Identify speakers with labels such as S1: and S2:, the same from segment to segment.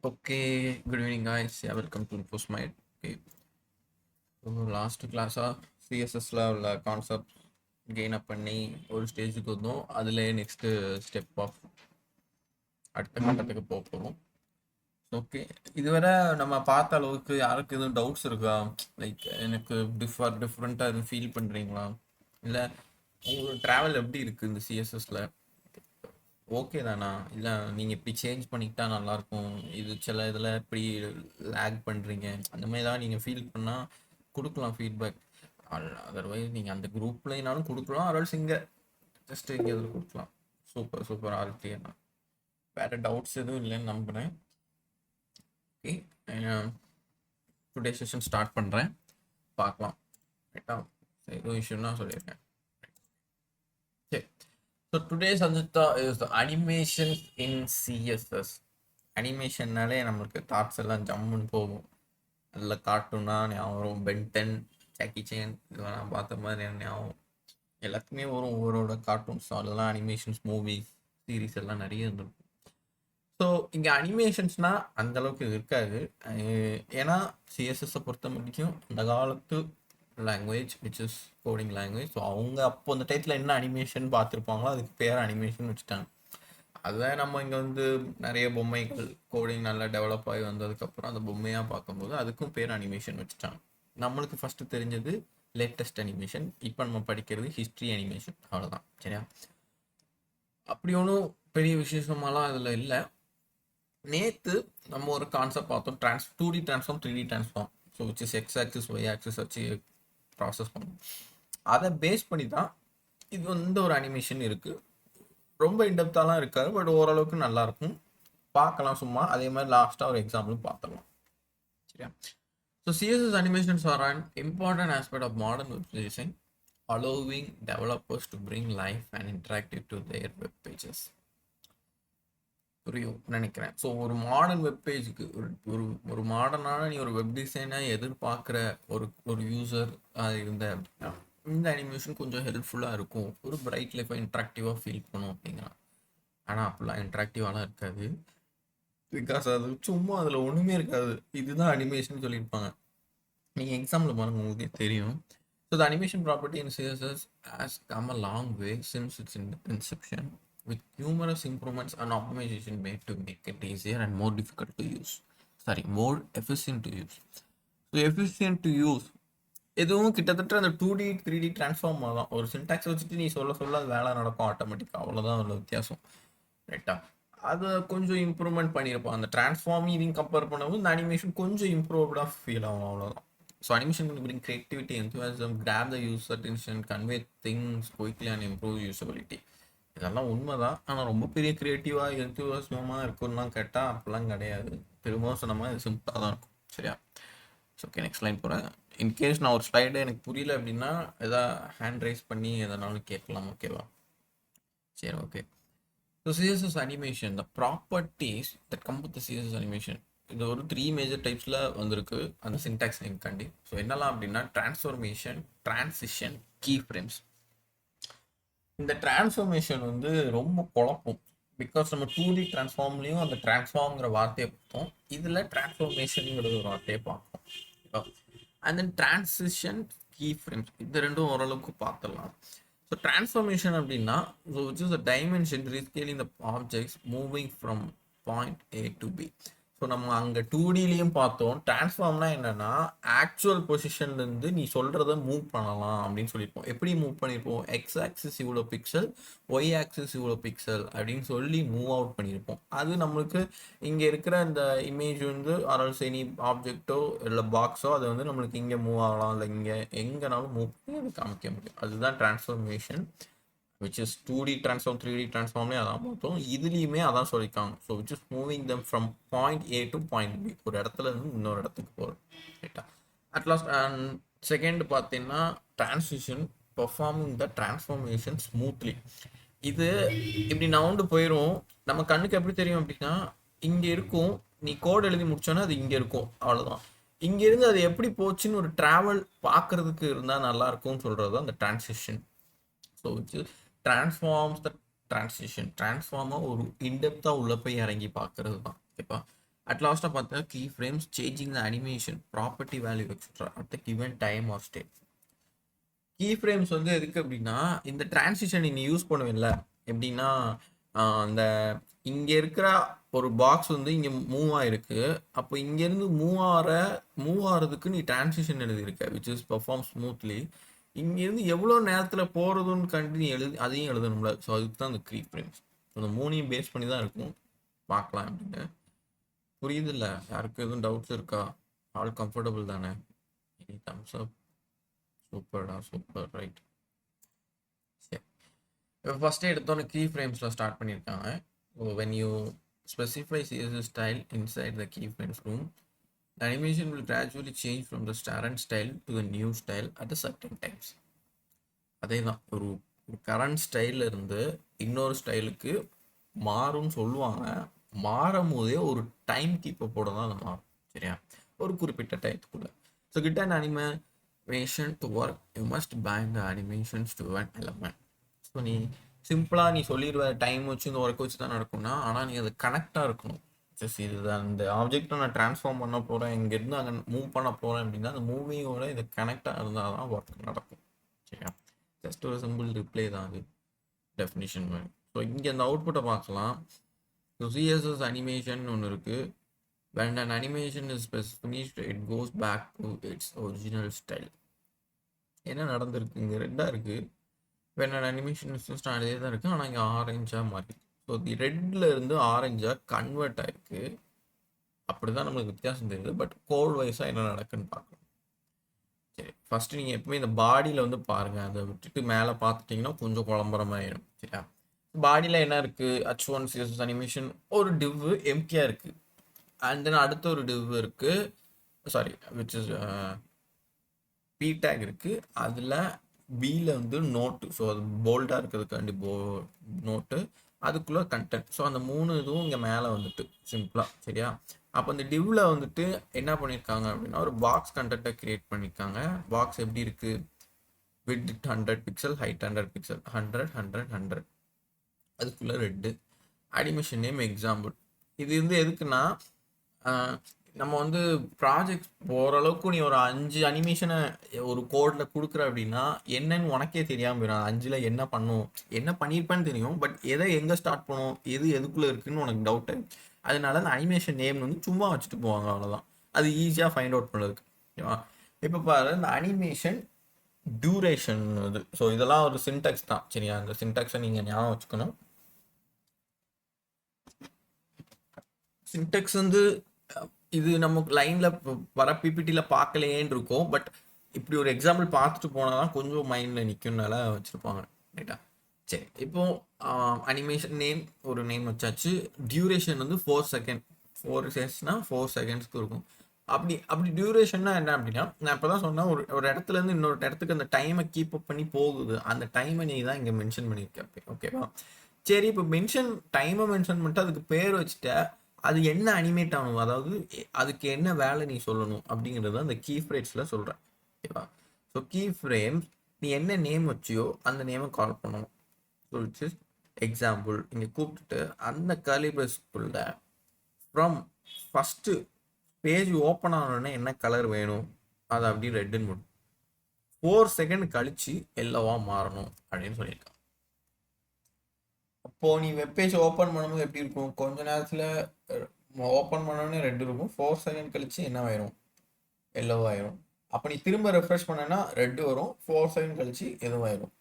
S1: Okay, good evening, guys. Yeah, welcome to InfoSmite. Okay, so last class CSSல உள்ள concept gain அப் பண்ணி ஒரு ஸ்டேஜுக்கு வந்தோம். அதில் நெக்ஸ்ட் ஸ்டெப் ஆஃப் அடுத்த கட்டத்துக்கு போக போகிறோம். ஓகே, இதுவரை நம்ம பார்த்த அளவுக்கு யாருக்கு எதுவும் டவுட்ஸ் இருக்கா? லைக் எனக்கு டிஃப்ரெண்ட்டாக எதுவும் ஃபீல் பண்ணுறீங்களா? இல்லை உங்களோட ட்ராவல் எப்படி இருக்குது இந்த சிஎஸ்எஸ்ல? ஓகே தானா? இல்லை நீங்கள் இப்படி சேஞ்ச் பண்ணிக்கிட்டா நல்லாயிருக்கும், இது சில இதில் இப்படி லேக் பண்ணுறீங்க, அந்த மாதிரி தான் நீங்கள் ஃபீல் பண்ணால் கொடுக்கலாம் ஃபீட்பேக். அதர்வைஸ் நீங்கள் அந்த குரூப்லனாலும் கொடுக்கலாம், அதர்வைஸ் இங்கே ஜஸ்ட் இங்கே இதில் கொடுக்கலாம். சூப்பர் சூப்பர் ஆல் கிளியர்ண்ணா. வேறு டவுட்ஸ் எதுவும் இல்லைன்னு நம்புகிறேன். ஓகே, டுடே செஷன் ஸ்டார்ட் பண்ணுறேன், பார்க்கலாம். ரைட்டா? எதுவும் இஷ்யூன்னா சொல்லியிருக்கேன். சரி, so today's Sanjita is the animations in CSS. அனிமேஷன்னாலே நம்மளுக்கு தாட்ஸ் எல்லாம் ஜம்முன்னு போகும். அதில் கார்ட்டூனா ஞாபகம் வரும், பென்டென், ஜாக்கி சேன், இதெல்லாம் பார்த்த மாதிரி ஞாபகம். எல்லாத்துக்குமே வரும் ஒவ்வொருட கார்ட்டூன்ஸ், அதெல்லாம் அனிமேஷன்ஸ், மூவிஸ், சீரீஸ் எல்லாம் நிறைய இருந்திருக்கும். ஸோ இங்கே அனிமேஷன்ஸ்னால் அந்தளவுக்கு இருக்காது. ஏன்னா சிஎஸ்எஸ்ஸை பொறுத்த முடிக்கும் அந்த காலத்து language which is coding language. So அவங்க அப்போ அந்த டைத்தில் என்ன அனிமேஷன் பார்த்துருப்பாங்களோ அதுக்கு பேர் அனிமேஷன் வச்சுட்டாங்க. அதை நம்ம இங்கே வந்து நிறைய பொம்மைகள் கோடிங் நல்லா டெவலப் ஆகி வந்ததுக்கப்புறம் அந்த பொம்மையாக பார்க்கும்போது அதுக்கும் பேர் அனிமேஷன் வச்சுட்டாங்க. நம்மளுக்கு ஃபஸ்ட்டு தெரிஞ்சது லேட்டஸ்ட் அனிமேஷன், இப்போ நம்ம படிக்கிறது ஹிஸ்ட்ரி அனிமேஷன், அவ்வளோதான். சரியா? அப்படி ஒன்றும் பெரிய விசேஷமாலாம் அதில் இல்லை. நேற்று நம்ம ஒரு கான்செப்ட் பார்த்தோம், 2D transform 3D transform. So which is X axis Y axis வச்சு ப்ராசஸ் பண்ணும். அதை பேஸ் பண்ணி தான் இது வந்து ஒரு அனிமேஷன் இருக்குது. ரொம்ப இன்டெப்த்தாலாம் இருக்காது, பட் ஓரளவுக்கு நல்லாயிருக்கும், பார்க்கலாம் சும்மா. அதே மாதிரி லாஸ்ட்டாக ஒரு எக்ஸாம்பிளும் பார்த்துடலாம். சரியா? So CSS animations are an important aspect of modern web design, allowing developers to bring life and interactive to their web pages. புரியும் நினைக்கிறேன். ஸோ ஒரு மாடர்ன் வெப் பேஜுக்கு ஒரு ஒரு மாடர்னான நீ ஒரு வெப் டிசைனாக எதிர்பார்க்குற ஒரு யூசர் இருந்த அப்படின்னா இந்த அனிமேஷன் கொஞ்சம் ஹெல்ப்ஃபுல்லாக இருக்கும். ஒரு பிரைட் லைஃபாக இன்ட்ராக்டிவாக ஃபீல் பண்ணும் அப்படிங்கிறான். ஆனால் அப்படிலாம் இன்ட்ராக்டிவாலாம் இருக்காது, பிகாஸ் அது சும்மா அதில் ஒன்றுமே இருக்காது. இதுதான் அனிமேஷன் சொல்லியிருப்பாங்க. நீங்கள் எக்ஸாம்பிள் பாருங்க, உங்களுக்கே தெரியும். So the animation property in CSS has come a long way since it's Inception, with numerous improvements and optimization made to make it easier and more difficult to use. More efficient to use. So efficient to use எதுவும் கிட்டத்தட்ட அந்த 2D 3D transform தான். ஒரு syntax வச்சுட்டு நீ சொல்ல அது வேலை நடக்கும் ஆட்டோமேட்டிக்காக, அவ்வளோதான் அதில் வித்தியாசம். ரைட்டா? அதை கொஞ்சம் இம்ப்ரூவ்மெண்ட் பண்ணியிருப்போம். அந்த டிரான்ஸ்ஃபார்ம் இதையும் கம்பேர் பண்ணும்போது இந்த அனிமேஷன் கொஞ்சம் இம்ப்ரூவ்டாக ஃபீல் ஆகும், அவ்வளோதான். So animation bring creativity, enthusiasm, grab the user attention, convey things quickly and improve usability. இதெல்லாம் உண்மைதான். ஆனால் ரொம்ப பெரிய கிரியேட்டிவாக எந்தூசியமாக இருக்குன்னா கேட்டால் அப்படிலாம் கிடையாது. திரும்பவும் சொன்ன மாதிரி சிம்பிளாக தான் இருக்கும். சரியா? ஓகே, நெக்ஸ்ட் லைன் போகிறேன். இன்கேஸ் நான் ஒரு ஸ்லைடு எனக்கு புரியல அப்படின்னா எதாவது ஹேண்ட் ரைஸ் பண்ணி எதனாலும் கேட்கலாம். ஓகேவா? சரி, okay. So CSS animation, the properties that come with CSS animation, இது ஒரு 3 மேஜர் டைப்ஸில் வந்திருக்கு அந்த சின்டாக்ஸ் லிங்காண்டி. ஸோ என்னெல்லாம் அப்படின்னா டிரான்ஸ்ஃபர்மேஷன், டிரான்சிஷன், கீ ஃப்ரேம்ஸ். இந்த டிரான்ஸ்ஃபர்மேஷன் வந்து ரொம்ப குழப்பம், பிகாஸ் நம்ம 2D டிரான்ஸ்ஃபார்ம்லேயும் அந்த டிரான்ஸ்ஃபார்ம்ங்கிற வார்த்தையை பார்த்தோம், இதில் டிரான்ஸ்ஃபர்மேஷனுங்கிற ஒரு வார்த்தையை பார்ப்போம். And then transition, key frames, இது ரெண்டும் ஓரளவுக்கு பார்த்துடலாம். ஸோ டிரான்ஸ்ஃபர்மேஷன் அப்படின்னா which is the dimension rescaling the objects moving from point A to B. ஸோ நம்ம அங்கே 2Dலையும் பார்த்தோம். டிரான்ஸ்ஃபார்ம்னா என்னென்னா ஆக்சுவல் பொசிஷன்லேருந்து நீ சொல்கிறத மூவ் பண்ணலாம் அப்படின்னு சொல்லியிருப்போம். எப்படி மூவ் பண்ணியிருப்போம்? எக்ஸ் ஆக்சிஸ் இவ்வளோ பிக்சல், ஒய் ஆக்சிஸ் இவ்வளோ பிக்சல் அப்படின்னு சொல்லி மூவ் அவுட் பண்ணியிருப்போம். அது நம்மளுக்கு இங்கே இருக்கிற இந்த இமேஜ் வந்து ஆர்எல்ஸ் எனி ஆப்ஜெக்டோ இல்லை பாக்ஸோ அது வந்து நம்மளுக்கு இங்கே மூவ் ஆகலாம், இல்லை இங்கே எங்கேனாலும் மூவ் பண்ணி அது காமிக்க முடியும். அதுதான் transformation, which is 2D transform 3D transformலே அதான் பார்த்தோம். இதுலேயுமே அதான் சொல்லியிருக்காங்க. So which is moving them from point A to point B, ஒரு இடத்துல இருந்து இன்னொரு இடத்துக்கு போகிறது. ரைட்டா? அட் லாஸ்ட் அண்ட் செகண்ட் பார்த்தீங்கன்னா டிரான்சிஷன், பெர்ஃபார்மிங் த டிரான்ஸ்ஃபார்மேஷன் ஸ்மூத்லி. இது இப்படி நவுண்டு போயிடும், நம்ம கண்ணுக்கு எப்படி தெரியும் அப்படின்னா இங்கே இருக்கும், நீ கோட் எழுதி முடிச்சோன்னா அது இங்கே இருக்கும், அவ்வளோதான். இங்கேருந்து அது எப்படி போச்சுன்னு ஒரு ட்ராவல் பார்க்குறதுக்கு இருந்தால் நல்லாயிருக்கும்னு சொல்கிறது அந்த டிரான்சிஷன். So which transforms the transition, டிரான்ஸ்ஃபார்மாக ஒரு இன்டெப்த்தாக உள்ள போய் இறங்கி பார்க்கறது தான். ஓகேப்பா? அட் லாஸ்ட்டாக பார்த்தா key frames changing the animation property value etcetera at the given time or state. Key frames வந்து எதுக்கு அப்படின்னா இந்த டிரான்சிஷன் நீ யூஸ் பண்ணுவில்ல, எப்படின்னா அந்த இங்கே இருக்கிற ஒரு பாக்ஸ் வந்து இங்கே மூவ் ஆகிருக்கு, அப்போ இங்கேருந்து மூவ் ஆகிறதுக்கு நீ டிரான்சிஷன் எழுதியிருக்க விச் இஸ் பெர்ஃபார்ம் ஸ்மூத்லி. இங்கேருந்து எவ்வளோ நேரத்தில் போகிறதுன்னு கண்டு நீ அதையும் எழுதணும்ல. ஸோ அதுக்கு தான் அந்த கீ ஃப்ரேம்ஸ். அந்த மூணையும் பேஸ் பண்ணி தான் இருக்கும். பார்க்கலாம் அப்படின்னு. புரியுது இல்லை? யாருக்கு எதுவும் டவுட்ஸ் இருக்கா? ஆல் கம்ஃபர்டபுள் தானே? Any thumbs up. சூப்பர்டா, சூப்பர். ரைட். சரி, இப்போ ஃபஸ்ட்டே எடுத்தோன்னே கீ ஃப்ரேம்ஸில் ஸ்டார்ட் பண்ணியிருக்காங்க. So when you specify CSS style inside the keyframes room, the animation will gradually change from the current style to the new style at a certain times. அதே தான், ஒரு current ஸ்டைலில் இருந்து இன்னொரு ஸ்டைலுக்கு மாறும்னு சொல்லுவாங்க. மாறும் போதே ஒரு டைம் கீப்பப்போட தான் அது மாறும். சரியா? ஒரு குறிப்பிட்ட டைத்துக்குள்ள. ஸோ கிட்ட an animation to work, you must bind the animations to an element. So நீ சிம்பிளாக நீ சொல்லிடுவ டைம் வச்சு இந்த ஒர்க் வச்சு தான் நடக்கும்னா, ஆனால் நீ அது கனெக்டாக இருக்கணும். ஜஸ்ட் இது அந்த ஆப்ஜெக்டை நான் ட்ரான்ஸ்ஃபார்ம் பண்ண போகிறேன், இங்கேருந்து அங்கே மூவ் பண்ண போகிறேன் அப்படின்னா அந்த மூவிங்கோட இது கனெக்டாக இருந்தால் தான் ஒர்க் நடக்கும். சரியா? ஜஸ்ட் ஒரு சிம்பிள் ரிப்ளை தான் அது, டெஃபினிஷன் மாதிரி. ஸோ இங்கே அந்த அவுட்புட்டை பார்க்கலாம். ஸோ CSS அனிமேஷன் ஒன்று இருக்குது. when an animation is finished it goes back to its original style. என்ன நடந்திருக்கு? இங்கே ரெண்டாக இருக்குது. when an animation is finished அதே தான் இருக்குது, ஆனால் இங்கே ஆரஞ்சாக மாறி. ஸோ தி ரெட்டில் இருந்து ஆரஞ்சாக கன்வெர்ட் ஆகிருக்கு. அப்படி தான் நம்மளுக்கு வித்தியாசம் தெரியுது. பட் கோட் வைஸாக என்ன நடக்குன்னு பார்க்கணும். சரி, ஃபஸ்ட்டு நீங்கள் எப்பவுமே இந்த பாடியில் வந்து பாருங்கள். அதை விட்டுட்டு மேலே பார்த்துட்டிங்கன்னா கொஞ்சம் குழம்புற மாதிரி ஆயிடும். சரியா? பாடியில் என்ன இருக்குது? H1 CSS அனிமேஷன் ஒரு டிவ் எம்டியாக இருக்குது. அண்ட் தென் அடுத்த ஒரு டிவ் இருக்குது, sorry which is P tag இருக்குது. அதில் பியில் வந்து நோட்டு, ஸோ அது போல்டாக இருக்கிறதுக்காண்டி நோட்டு, அதுக்குள்ளே கண்டென்ட். ஸோ அந்த மூணு இதுவும் இங்கே மேலே வந்துட்டு சிம்பிளாக. சரியா? அப்போ இந்த டிவ்வில் வந்துட்டு என்ன பண்ணியிருக்காங்க அப்படின்னா ஒரு பாக்ஸ் கண்டென்ட்டை க்ரியேட் பண்ணியிருக்காங்க. பாக்ஸ் எப்படி இருக்குது? Width 100 pixel, height 100 pixel, 100 100 100. அதுக்குள்ளே ரெட்டு. Animation name example. இது வந்து எதுக்குன்னா நம்ம வந்து ப்ராஜெக்ட் ஓரளவுக்கு நீ ஒரு 5 அனிமேஷனை ஒரு கோடில் கொடுக்குற அப்படின்னா என்னன்னு உனக்கே தெரியாமல் போயிடும். 5ல் என்ன பண்ணும், என்ன பண்ணியிருப்பேன்னு தெரியும், பட் எதை எங்கே ஸ்டார்ட் பண்ணும், எது எதுக்குள்ளே இருக்குன்னு உனக்கு டவுட்டு. அதனால அந்த அனிமேஷன் நேம் வந்து சும்மா வச்சுட்டு போவாங்க, அவ்வளோதான். அது ஈஸியாக ஃபைண்ட் அவுட் பண்ணுறதுக்கு. ஓகேவா? இப்போ பாரு, இந்த அனிமேஷன் டியூரேஷன் இது. ஸோ இதெல்லாம் ஒரு சின்டாக்ஸ் தான். சரியா? அந்த சின்டாக்ஸை நீங்கள் ஞாபகம் வச்சுக்கணும். சின்டெக்ஸ் வந்து இது நமக்கு லைனில் வர பிபிடியில் பார்க்கலையேன்னு இருக்கும். பட் இப்படி ஒரு எக்ஸாம்பிள் பார்த்துட்டு போனால் தான் கொஞ்சம் மைண்டில் நிற்கும்னால வச்சுருப்பாங்க. ரைட்டா? சரி, இப்போ அனிமேஷன் நேம் ஒரு நேம் வச்சாச்சு. டியூரேஷன் வந்து 4 செகண்ட். 4 செகண்ட்ஸ்னால் 4 செகண்ட்ஸ்க்கு இருக்கும். அப்படி டியூரேஷன்னா என்ன அப்படின்னா, நான் இப்போ தான் சொன்னேன், ஒரு இடத்துலேருந்து இன்னொரு இடத்துக்கு அந்த டைமை கீப் அப் பண்ணி போகுது. அந்த டைமை நீ தான் இங்கே மென்ஷன் பண்ணியிருக்க. ஓகேவா? சரி, இப்போ டைமை மென்ஷன் பண்ணிட்டு அதுக்கு பேர் வச்சுட்ட, அது என்ன அனிமேட் ஆகணும், அதாவது அதுக்கு என்ன வேலை நீ சொல்லணும் அப்படிங்கிறது அந்த கீ ஃப்ரேம்ஸில் சொல்கிறேன். ஓகேவா? ஸோ கீ ஃப்ரேம்ஸ் நீ என்ன நேம் வச்சியோ அந்த நேமை கால் பண்ணணும். சொல்லிச்சு எக்ஸாம்பிள் இங்கே கூப்பிட்டுட்டு அந்த கர்லி பிரேஸ்க்குள்ள ஃப்ரம் ஃபஸ்ட்டு பேஜ் ஓப்பன் ஆனோடனே என்ன கலர் வேணும், அது அப்படி ரெட்டுன்னு போடும். 4 செகண்ட் கழிச்சு எல்லோவா மாறணும் அப்படின்னு சொல்லியிருக்கான். அப்போது நீ வெப்பேஜ் ஓப்பன் பண்ணும்போது எப்படி இருக்கும்? கொஞ்ச நேரத்தில் ஓப்பன் பண்ணோன்னே ரெட் இருக்கும். 4 செகண்ட் கழிச்சு என்ன ஆயிரும்? எல்லோவாயிரும். அப்போ நீ திரும்ப ரெஃப்ரெஷ் பண்ணனா ரெட்டு வரும். 4 செகண்ட் கழிச்சு எதுவாயிரும்?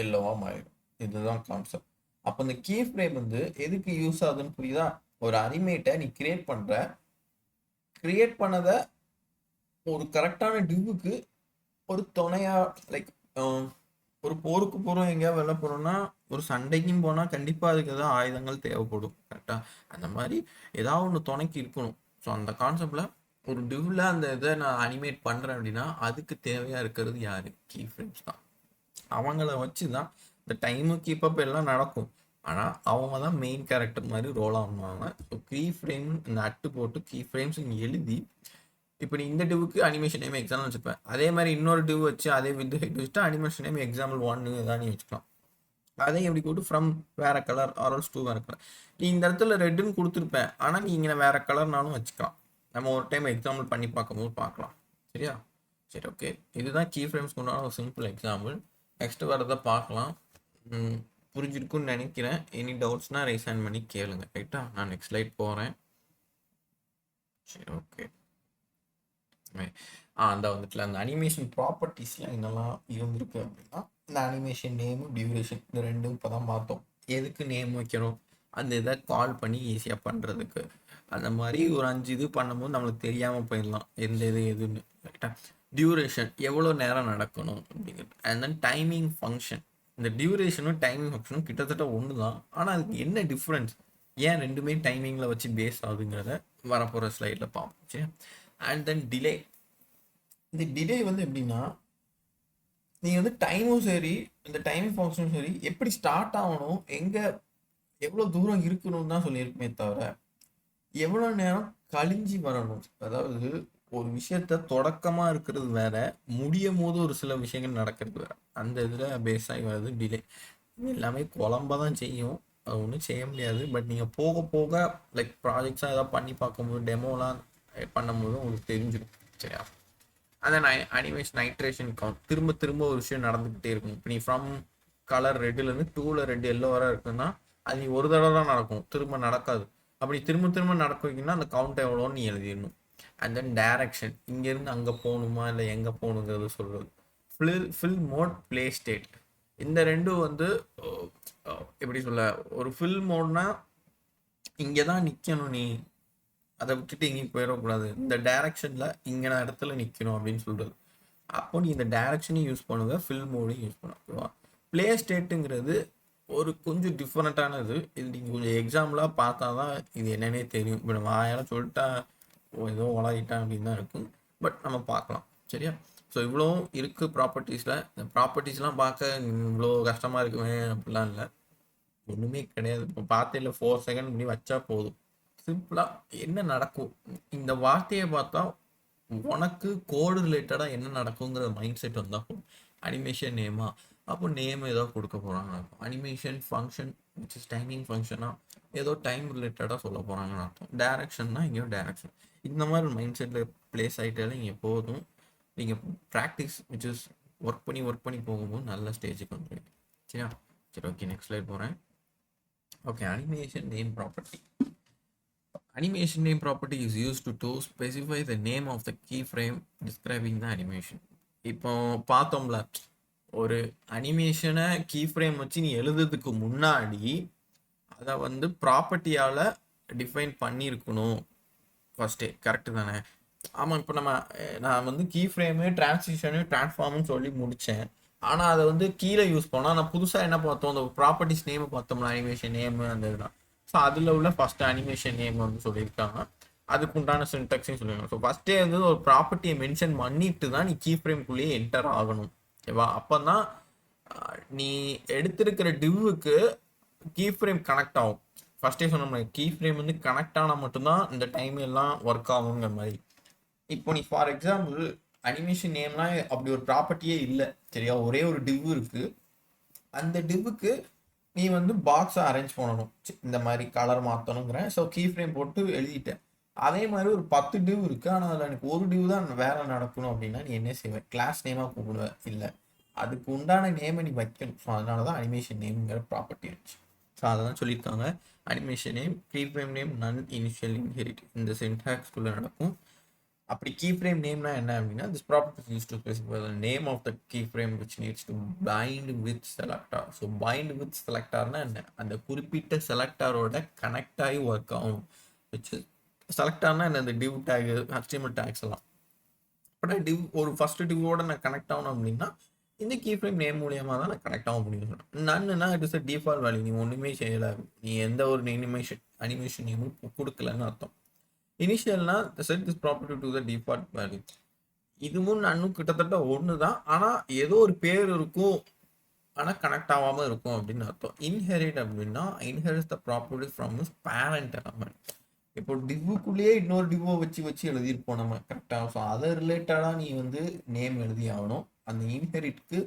S1: எல்லோவா மாறிடும். இதுதான் கான்செப்ட். அப்போ இந்த கீ ஃப்ரேம் வந்து எதுக்கு யூஸ் ஆகுதுன்னு புரியுதா? ஒரு அனிமேட்டை நீ கிரியேட் பண்ணதை ஒரு கரெக்டான டிவ்வுக்கு ஒரு துணையா, லைக் ஒரு போருக்கு போகிறோம், எங்கேயா வெளில போகிறோம்னா ஒரு சண்டைக்கும் போனால் கண்டிப்பாக அதுக்கு ஏதாவது ஆயுதங்கள் தேவைப்படும். கரெக்டாக? அந்த மாதிரி ஏதாவது ஒன்று துணைக்கு இருக்கணும். ஸோ அந்த கான்செப்டில் ஒரு டிவ்வில் அந்த இதை நான் அனிமேட் பண்ணுறேன் அப்படின்னா அதுக்கு தேவையாக இருக்கிறது யார்? கீ ஃப்ரேம்ஸ் தான். அவங்கள வச்சு தான் இந்த டைமு கீப்பப் எல்லாம் நடக்கும். ஆனால் அவங்க தான் மெயின் கேரக்டர் மாதிரி ரோல் ஆகுவாங்க. ஸோ கீ ஃப்ரேம் இந்த அட்டு போட்டு கீ ஃப்ரேம்ஸ் இங்கே எழுதி, இப்போ நீ இந்த டிவுக்கு அனிமேஷன் நேம் எக்ஸாம்பிள் வச்சுப்பேன். அதே மாதிரி இன்னொரு டிவ் வச்சு அதே வித் ஹைட் வச்சுட்டு அனிமேஷன் நேம் எக்ஸாம்பிள் 1 தான் நீ வச்சுக்கலாம். அதே எப்படி போட்டு ஃப்ரம் வேற கலர் ஆர்எல்ஸ் டூ வேற கலர். நீ இந்த இடத்துல ரெட்டுன்னு கொடுத்துருப்பேன், ஆனால் நீ இங்கே வேற கலர்னாலும் வச்சுக்கலாம். நம்ம ஒரு டைம் எக்ஸாம்பிள் பண்ணி பார்க்கும்போது பார்க்கலாம். சரியா? சரி, ஓகே. இதுதான் கீ ஃப்ரேம்ஸ் கொண்டாட ஒரு சிம்பிள் எக்ஸாம்பிள். நெக்ஸ்ட் வரதை பார்க்கலாம். புரிஞ்சிருக்குன்னு நினைக்கிறேன். எனி டவுட்ஸ்னால் ரைஸ் ஹேண்ட் பண்ணி கேளுங்க. ரைட்டா? நான் நெக்ஸ்ட் ஸ்லைட் போகிறேன். சரி, ஓகே. அந்த வந்துட்டுல அந்த அனிமேஷன் ப்ராப்பர்ட்டிஸ்லாம் என்னெல்லாம் இருந்திருக்கு அப்படின்னா, இந்த அனிமேஷன் நேமு, டியூரேஷன், இந்த ரெண்டும் இப்போ தான் பார்த்தோம். எதுக்கு நேம் வைக்கிறோம்? அந்த இதை கால் பண்ணி ஈஸியாக பண்ணுறதுக்கு. அந்த மாதிரி ஒரு 5 இது பண்ணும்போது நம்மளுக்கு தெரியாமல் போயிடலாம் எந்த இது எதுன்னு. கரெக்டாக? டியூரேஷன் எவ்வளோ நேரம் நடக்கணும் அப்படிங்கிறது. And then timing function. இந்த டியூரேஷனும் டைமிங் ஃபங்க்ஷனும் கிட்டத்தட்ட ஒன்று தான், ஆனால் அதுக்கு என்ன டிஃப்ரென்ஸ், ஏன் ரெண்டுமே டைமிங்கில் வச்சு பேஸ் ஆகுதுங்கிறத வரப்போகிற ஸ்லைடில் பார்ப்போம். சரி. And then delay. இந்த டிலே வந்து எப்படின்னா, நீங்கள் வந்து டைமும் சரி, இந்த டைமிங் ஃபங்க்ஷனும் சரி, எப்படி ஸ்டார்ட் ஆகணும், எங்கே எவ்வளோ தூரம் இருக்கணும்னு தான் சொல்லியிருக்குமே தவிர எவ்வளோ நேரம் கழிஞ்சி வரணும். அதாவது ஒரு விஷயத்த தொடக்கமாக இருக்கிறது வேற, முடியும் போது ஒரு சில விஷயங்கள் நடக்கிறது வேற. அந்த இதில் பேஸ் ஆகி வருது டிலே. எல்லாமே குழம்ப தான் செய்யும், அது ஒன்றும் செய்ய முடியாது. பட் நீங்கள் போக போக லைக் ப்ராஜெக்ட்ஸாக ஏதாவது பண்ணி பார்க்கும்போது, டெமோலாம் பண்ணும்போது உங்களுக்கு தெரிஞ்சிடும். சரியா? அந்த அனிமேஷன் நைட்ரேஷன் கவுண்ட், திரும்ப திரும்ப ஒரு விஷயம் நடந்துக்கிட்டே இருக்கும். இப்போ நீ ஃப்ரம் கலர் ரெட்டுலேருந்து 2ல் ரெட் எல்லோ வர இருக்குன்னா, அது நீ ஒரு தடவை தான் நடக்கும், திரும்ப நடக்காது. அப்படி திரும்ப திரும்ப நடக்க வைக்கணும்னா அந்த கவுண்ட் எவ்வளோன்னு நீ எழுதிடணும். அண்ட் தென் டைரக்ஷன், இங்கேருந்து அங்கே போகணுமா இல்லை எங்கே போகணுங்கிறது சொல்கிறது. Fill mode, play state. இந்த ரெண்டும் வந்து எப்படி சொல்ல, ஒரு ஃபில் மோட்னா இங்கே தான் நிற்கணும், நீ அதை விட்டுட்டு எங்கேயும் போயிடக்கூடாது, இந்த டைரக்ஷனில் இங்கே நான் இடத்துல நிற்கணும் அப்படின்னு சொல்கிறது. அப்போ நீ இந்த டைரக்ஷனையும் யூஸ் பண்ணுங்க, ஃபில் மோடையும் யூஸ் பண்ணுவா. பிளே ஸ்டேட்டுங்கிறது ஒரு கொஞ்சம் டிஃப்ரெண்ட்டானது. இது நீங்கள் கொஞ்சம் எக்ஸாம்பிளாக பார்த்தா தான் இது என்னன்னே தெரியும். இப்போ நம்ம ஆயிரம் சொல்லிட்டா ஏதோ உலகிட்டான் அப்படின்னு தான் இருக்கும். பட் நம்ம பார்க்கலாம். சரியா? ஸோ இவ்வளோ இருக்குது ப்ராப்பர்ட்டிஸில். இந்த ப்ராப்பர்ட்டிஸ்லாம் பார்க்க இவ்வளோ கஷ்டமாக இருக்குமே அப்படிலாம் இல்லை, ஒன்றுமே கிடையாது. இப்போ பார்த்தே இல்லை, 4 செகண்ட் பண்ணி வச்சா போதும். சிம்பிளாக என்ன நடக்கும், இந்த வார்த்தையை பார்த்தா உனக்கு கோடு ரிலேட்டடாக என்ன நடக்குங்கிற மைண்ட் செட் வந்தால் போதும். அனிமேஷன் நேமா, அப்போ நேம் ஏதோ கொடுக்க போகிறாங்க. Animation function which is timing ஃபங்க்ஷனாக ஏதோ டைம் ரிலேட்டடாக சொல்ல போகிறாங்கன்னு அர்த்தம். டைரக்ஷன்னா இங்கேயோ டைரக்ஷன். இந்த மாதிரி ஒரு மைண்ட் செட்டில் ப்ளேஸ் ஆகிட்டாலும் இங்கே போதும். நீங்கள் ப்ராக்டிஸ் விச் இஸ் ஒர்க் பண்ணி போகும்போது நல்ல ஸ்டேஜுக்கு வந்துடுவீங்க. சரியா? சரி, ஓகே. நெக்ஸ்ட் ஸ்லைட் போகிறேன். Okay. Animation name property. Animation name property is used to specify the name of the keyframe describing the animation. இப்போ பார்த்தோம்ல, ஒரு அனிமேஷனை கீஃப்ரேம் வச்சு நீ எழுதுறதுக்கு முன்னாடி அதை வந்து ப்ராப்பர்ட்டியால் டிஃபைன் பண்ணியிருக்கணும் ஃபஸ்ட்டே. கரெக்டு தானே? ஆமாம். இப்போ நான் வந்து கீஃப்ரேமு, டிரான்சிஷனு, டிரான்ஸ்ஃபார்ம்னு சொல்லி முடித்தேன். ஆனால் அதை வந்து கீழே யூஸ் பண்ணால் நான் புதுசாக என்ன பார்த்தோம், அந்த ப்ராப்பர்ட்டிஸ் நேமை பார்த்தோம்ல, அனிமேஷன் நேமு அந்த இதெல்லாம். ஸோ அதில் உள்ள ஃபஸ்ட்டு அனிமேஷன் நேம் வந்து சொல்லியிருக்காங்க, அதுக்கு உண்டான சின்டாக்ஸையும் சொல்லியிருக்காங்க. ஸோ ஃபஸ்ட்டே வந்து ஒரு ப்ராப்பர்ட்டியை மென்ஷன் பண்ணிட்டு தான் நீ கீ ஃப்ரேம்குள்ளேயே என்டர் ஆகணும். ஓகேவா? அப்போ தான் நீ எடுத்திருக்கிற டிவ்வுக்கு கீ ஃப்ரேம் கனெக்ட் ஆகும். ஃபஸ்ட்டே சொன்ன கீ ஃப்ரேம் வந்து கனெக்ட் ஆனால் மட்டும்தான் இந்த டைம் எல்லாம் ஒர்க் ஆகுங்கிற மாதிரி. இப்போ நீ ஃபார் எக்ஸாம்பிள் அனிமேஷன் நேம்லாம் அப்படி ஒரு ப்ராப்பர்ட்டியே இல்லை. சரியா? ஒரே ஒரு டிவ் இருக்குது. அந்த டிவ்வுக்கு நீ வந்து பாக்ஸை அரேஞ்ச் பண்ணணும், இந்த மாதிரி கலர் மாற்றணுங்கிறேன். ஸோ கீ ஃப்ரேம் போட்டு எழுதிட்டேன். அதே மாதிரி ஒரு 10 டிவ் இருக்குது, ஆனால் அதில் எனக்கு ஒரு டிவ் தான் வேலை நடக்கணும் அப்படின்னா நீ என்ன செய்வேன்? கிளாஸ் நேமாக கூப்பிடுவேன்? இல்லை, அதுக்கு உண்டான நேமை நீ வைக்கணும். ஸோ அதனால தான் அனிமேஷன் நேம்ங்கிற ப்ராப்பர்ட்டி இருந்துச்சு. ஸோ அதை தான் சொல்லியிருக்காங்க. Animation name, key frame name, none initial inherit, இந்த சின்டாக்ஸ்குள்ளே நடக்கும். அப்படி கீ ஃப்ரேம் நேம்னா என்ன அப்படின்னா, this property use to specify the name of the key frame which needs to bind with selector. So bind with செலக்டார்னா என்ன? அந்த குறிப்பிட்ட செலக்டாரோட கனெக்ட் ஆகி ஒர்க் ஆகும். விச் செலக்டார்னா என்ன? இந்த டிவ் டேக், HTML டேக்ஸ் எல்லாம். பட் டிவ் ஒரு ஃபர்ஸ்ட் டிவோட நான் கனெக்ட் ஆகணும் அப்படின்னா இந்த கீ ஃப்ரேம் நேம் மூலியமாக தான் நான் கனெக்ட் ஆக முடியும். நன்னுனா it is a default value. நீ ஒன்றுமே செய்யலை, நீ எந்த ஒரு அனிமேஷன் நேமும் கொடுக்கலன்னு அர்த்தம். இனிஷியல்னா set this property to the default value. இதுவும் நன்னும் கிட்டத்தட்ட ஒன்று தான், ஆனால் ஏதோ ஒரு பேர் இருக்கும், ஆனால் கனெக்ட் ஆகாமல் இருக்கும் அப்படின்னு அர்த்தம். இன்ஹெரிட் அப்படின்னா inherits the property from this parent element. இப்போ டிவ்வுக்குள்ளேயே இன்னொரு டிவ்வை வச்சு எழுதியிருப்போம் நம்ம கரெக்டாக. ஸோ அதை ரிலேட்டடாக நீ நேம் எழுதி ஆகணும். அந்த இன்ஹெரிட்க்கு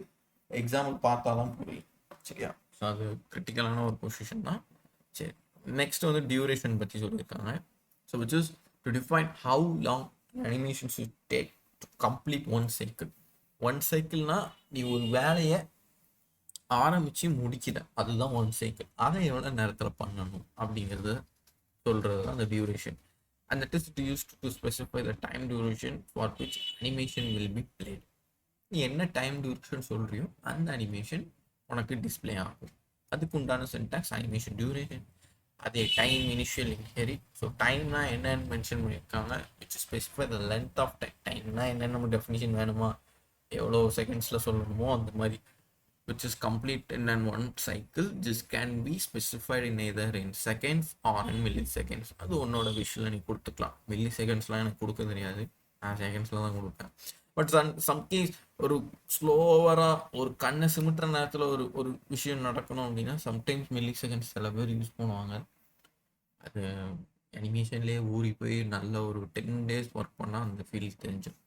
S1: எக்ஸாம்பிள் பார்த்தா தான் புரியும். சரியா? ஸோ அது கிரிட்டிக்கலான ஒரு பொசிஷன் தான். சரி, நெக்ஸ்ட் வந்து டியூரேஷன் பற்றி சொல்லியிருக்காங்க. So which is to define how long animation should take to complete one cycle. One சைக்கிள்னா நீ ஒரு வேலையை ஆரம்பித்து முடிக்கிற, அதுதான் ஒன் சைக்கிள். அதை எவ்வளோ நேரத்தில் பண்ணணும் அப்படிங்கிறது சொல்கிறது தான் அந்த duration. And that is used to specify the time duration for which animation will be played. நீ என்ன டைம் டியூரேஷன் சொல்கிறியோ அந்த அனிமேஷன் உனக்கு டிஸ்பிளே ஆகும். அதுக்கு உண்டான சின்டாக்ஸ் அனிமேஷன் டியூரேஷன். அதே டைம் இனிஷியல் இன்ஹெரிட். ஸோ டைம்னா என்னன்னு மென்ஷன் பண்ணியிருக்காங்க. Which specify the length of time. டைம்னா என்னென்ன நம்ம டெஃபினிஷன் வேணுமா, எவ்வளோ செகண்ட்ஸில் சொல்லணுமோ அந்த மாதிரி. which is complete in one cycle. This can be specified in either in seconds or in milliseconds. அது உன்னோட விஷயம் நீ கொடுத்துக்கலாம். மில்லி செகண்ட்ஸ்லாம் எனக்கு கொடுக்க தெரியாது, நான் செகண்ட்ஸில் தான் கொடுப்பேன். பட் சம்கேஸ் ஒரு ஸ்லோவராக ஒரு கண்ணை சிமிட்டுற நேரத்தில் ஒரு ஒரு விஷயம் நடக்கணும் அப்படின்னா சம்டைம்ஸ் மில்லி செகண்ட்ஸ் சில பேர் யூஸ் பண்ணுவாங்க. அது அனிமேஷன்லேயே ஊறி போய் நல்ல ஒரு 10 days ஒர்க் பண்ணால் அந்த ஃபீல் தெரிஞ்சிடும்.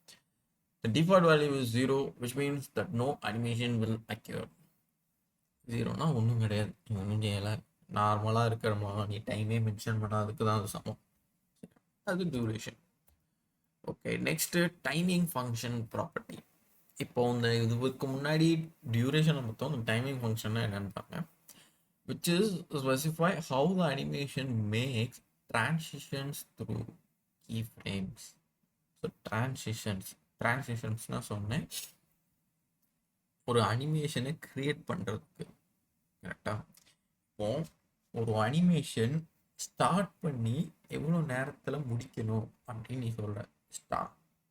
S1: The default value is 0, which means that no animation will occur. 0னா ஒன்றும் கிடையாது, நீ ஒன்றும் செய்யலை, நார்மலாக இருக்கிறமா, நீ டைமே மென்ஷன் பண்ணாததுக்கு தான் அது சமம். அது duration. Okay, next timing function property. இப்போ இந்த இதுக்கு முன்னாடி டியூரேஷனை மொத்தம் இந்த டைமிங் ஃபங்க்ஷன்னா என்னென்னு பாருங்க. which is specify how the animation makes transitions through keyframes. So டிரான்சிஷன்ஸ்னால் சொன்னேன் ஒரு அனிமேஷனை கிரியேட் பண்ணுறதுக்கு. கரெக்டாக இப்போ ஒரு அனிமேஷன் ஸ்டார்ட் பண்ணி எவ்வளோ நேரத்தில் முடிக்கணும் அப்படின்னு நீ சொல்கிற.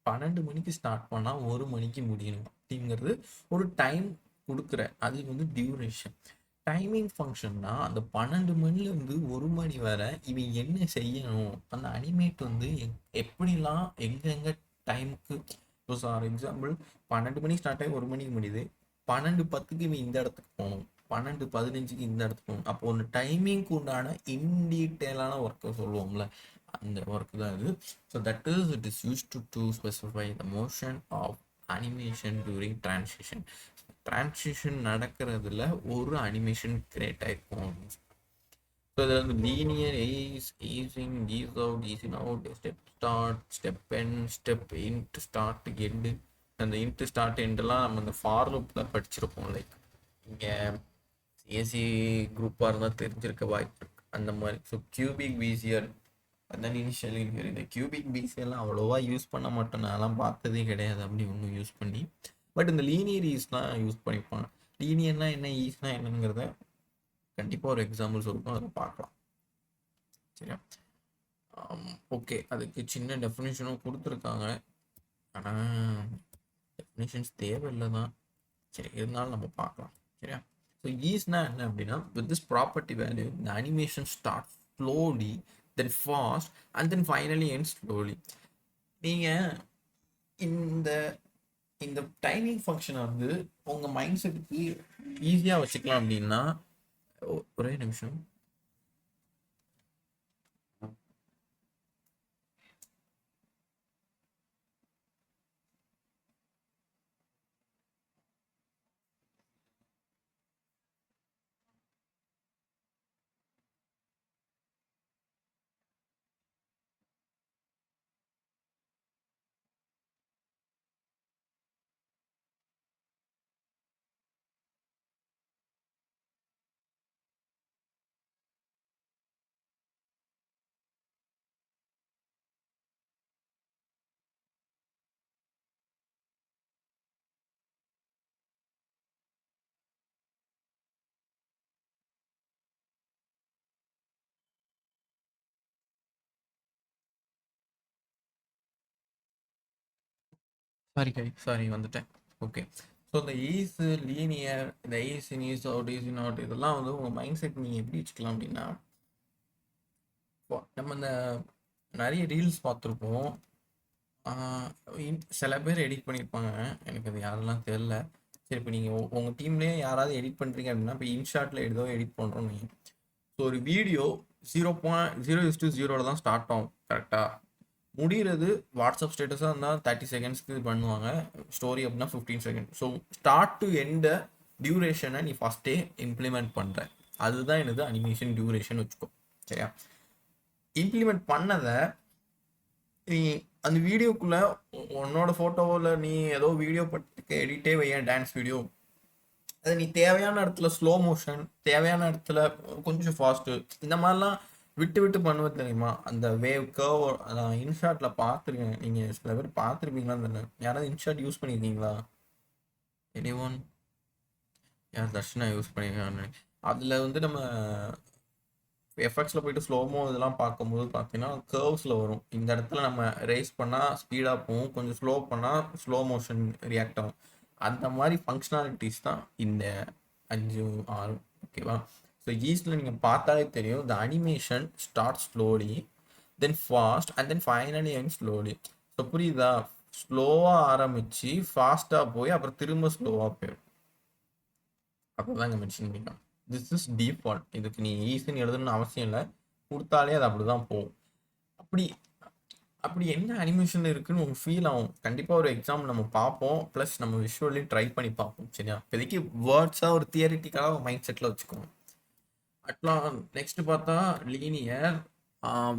S1: 12 மணிக்கு ஸ்டார்ட் பண்ணால் 1 மணிக்கு முடியணும் அப்படிங்கிறது ஒரு டைம் கொடுக்குற, அது வந்து டியூரேஷன். டைமிங் ஃபங்க்ஷன்னா அந்த 12 மணிலேருந்து 1 மணி வரை இவன் என்ன செய்யணும், அந்த அனிமேட் வந்து எப்படிலாம் எங்கெங்கே டைமுக்கு. ஸோ ஃபார் எக்ஸாம்பிள் 12 மணிக்கு ஸ்டார்ட் ஆகி 1 மணிக்கு முடியுது, 12:10 இவன் இந்த இடத்துக்கு போகணும், 12:15 இந்த இடத்துக்கு போகணும். அப்போ ஒன்று டைமிங்க்கு உண்டான இன்டீட்டெயிலான ஒர்க்கை சொல்லுவோம்ல, அந்த ஒர்க் தான் இது. So that is it is use to specify the motion of animation during transition. Transition நடக்கிறதுல ஒரு அனிமேஷன் கிரியேட் ஆகிருக்கும். ஸோ இதில் வந்து linear, ease in, ease out, ease in out, step start, step end, step end, start, end. அந்த end, start, எண்டெல்லாம் நம்ம இந்த for லூப்பில் படிச்சிருப்போம். லைக் இங்கே ஏசி குரூப்பாக இருந்தால் தெரிஞ்சிருக்க வாய்ப்பு இருக்கு அந்த மாதிரி. ஸோ கியூபிக் பிசிஆர் அந்த இனிஷியல் இன்ஹெரிட். இந்த கியூபிக் பிசிஎல்லாம் அவ்வளோவா யூஸ் பண்ண மாட்டோம், நான்லாம் பார்த்ததே கிடையாது அப்படி ஒன்றும் யூஸ் பண்ணி. பட் இந்த லீனியர் ஈஸ்லாம் யூஸ் பண்ணிப்பாங்க. லீனியர்னா என்ன, ஈஸ்னா என்னங்கிறத கண்டிப்பாக ஒரு எக்ஸாம்பிள்ஸ் இருக்கும், அதை பார்க்கலாம். சரியா? ஓகே, அதுக்கு சின்ன டெஃபினேஷனும் கொடுத்துருக்காங்க, ஆனால் டெஃபினேஷன்ஸ் தேவையில்லை தான். சரி, இருந்தாலும் நம்ம பார்க்கலாம். சரியா? ஸோ ஈஸ்னா என்ன அப்படின்னா, with this property value the animation starts slowly, then fast, and then finally ends slowly. நீங்கள் இந்த இந்த டைமிங் ஃபங்க்ஷனை வந்து உங்கள் மைண்ட் செட்டுக்கு ஈஸியாக வச்சுக்கலாம் அப்படின்னா, ஒரே நிமிஷம். சாரி வந்துட்டேன். ஓகே, ஸோ இந்த ஈஸ், லீனியர், இந்த ease in, ease out, ease in out, இதெல்லாம் வந்து உங்கள் மைண்ட் செட் நீங்கள் எப்படி வச்சுக்கலாம் அப்படின்னா, நம்ம இந்த நிறைய ரீல்ஸ் பார்த்துருப்போம். சில பேர் எடிட் பண்ணியிருப்பாங்க, எனக்கு அது யாரெல்லாம் தெரில. சரி, இப்போ நீங்கள் உங்கள் டீம்லேயே யாராவது எடிட் பண்ணுறீங்க அப்படின்னா, இப்போ இன்ஷாட்டில் ஏதோ எடிட் பண்ணுறோம் நீங்கள். ஸோ ஒரு வீடியோ 0.0:0 தான் ஸ்டார்ட் ஆகும். கரெக்டாக முடிகிறது வாட்ஸ்அப் ஸ்டேட்டஸாக இருந்தால் 30 செகண்ட்ஸ்க்கு பண்ணுவாங்க. ஸ்டோரி அப்படின்னா 15 செகண்ட். ஸோ ஸ்டார்ட் டு எண்டை டியூரேஷனை நீ ஃபஸ்ட்டே இம்ப்ளிமெண்ட் பண்ணுற. அதுதான் எனது அனிமேஷன் டியூரேஷன் வச்சுக்கோ. சரியா? இம்ப்ளிமெண்ட் பண்ணதை நீ அந்த வீடியோக்குள்ளே உன்னோட ஃபோட்டோவில் நீ ஏதோ வீடியோ பட்டுக்கு எடிட்டே வையன், டான்ஸ் வீடியோ, அதை நீ தேவையான இடத்துல ஸ்லோ மோஷன், தேவையான இடத்துல கொஞ்சம் ஃபாஸ்ட்டு, இந்த மாதிரிலாம் விட்டு விட்டு பண்ணுவது தெரியுமா? அந்த வேவ் கர்வ் நான் இன்ஷாட்டில் பார்த்துருக்கேன். நீங்கள் சில பேர் பார்த்துருப்பீங்களான்னு தெரியல. யாராவது இன்ஷாட் யூஸ் பண்ணியிருக்கீங்களா? Any one? யார் தர்ஷனா யூஸ் பண்ணியிருக்காங்க? அதில் வந்து நம்ம எஃபெக்ட்ஸில் போயிட்டு ஸ்லோமோ இதெல்லாம் பார்க்கும்போது பார்த்தீங்கன்னா கர்வ்ஸில் வரும். இந்த இடத்துல நம்ம ரேஸ் பண்ணால் ஸ்பீடாக போகும், கொஞ்சம் ஸ்லோ பண்ணால் ஸ்லோ மோஷன் ரியாக்ட் ஆகும். அந்த மாதிரி ஃபங்க்ஷனாலிட்டிஸ் தான் இந்த 5, 6. ஓகேவா? ஸோ ஈஸ்டில் நீங்கள் பார்த்தாலே தெரியும், the animation start slowly, then fast, and then finally and slowly. So புரியுதா? ஸ்லோவாக ஆரம்பித்து ஃபாஸ்ட்டாக போய் அப்புறம் திரும்ப ஸ்லோவாக போயிடும். அப்போ தான் இங்கே மென்ஷன் பண்ணிக்கலாம். This is default. இதுக்கு நீ ஈஸின்னு எழுதணும்னு அவசியம் இல்லை, கொடுத்தாலே அது அப்படி தான் போகும். அப்படி அப்படி என்ன அனிமேஷன் இருக்குன்னு உங்களுக்கு ஃபீல் ஆகும். கண்டிப்பாக ஒரு எக்ஸாம்பிள் நம்ம பார்ப்போம், ப்ளஸ் நம்ம விஷுவலி ட்ரை பண்ணி பார்ப்போம். சரியா? இப்போதைக்கு வேர்ட்ஸாக ஒரு தியரிட்டிக்காக ஒரு மைண்ட் செட்டில் வச்சுக்கோங்க. அட்லாம் நெக்ஸ்ட் பார்த்தா linear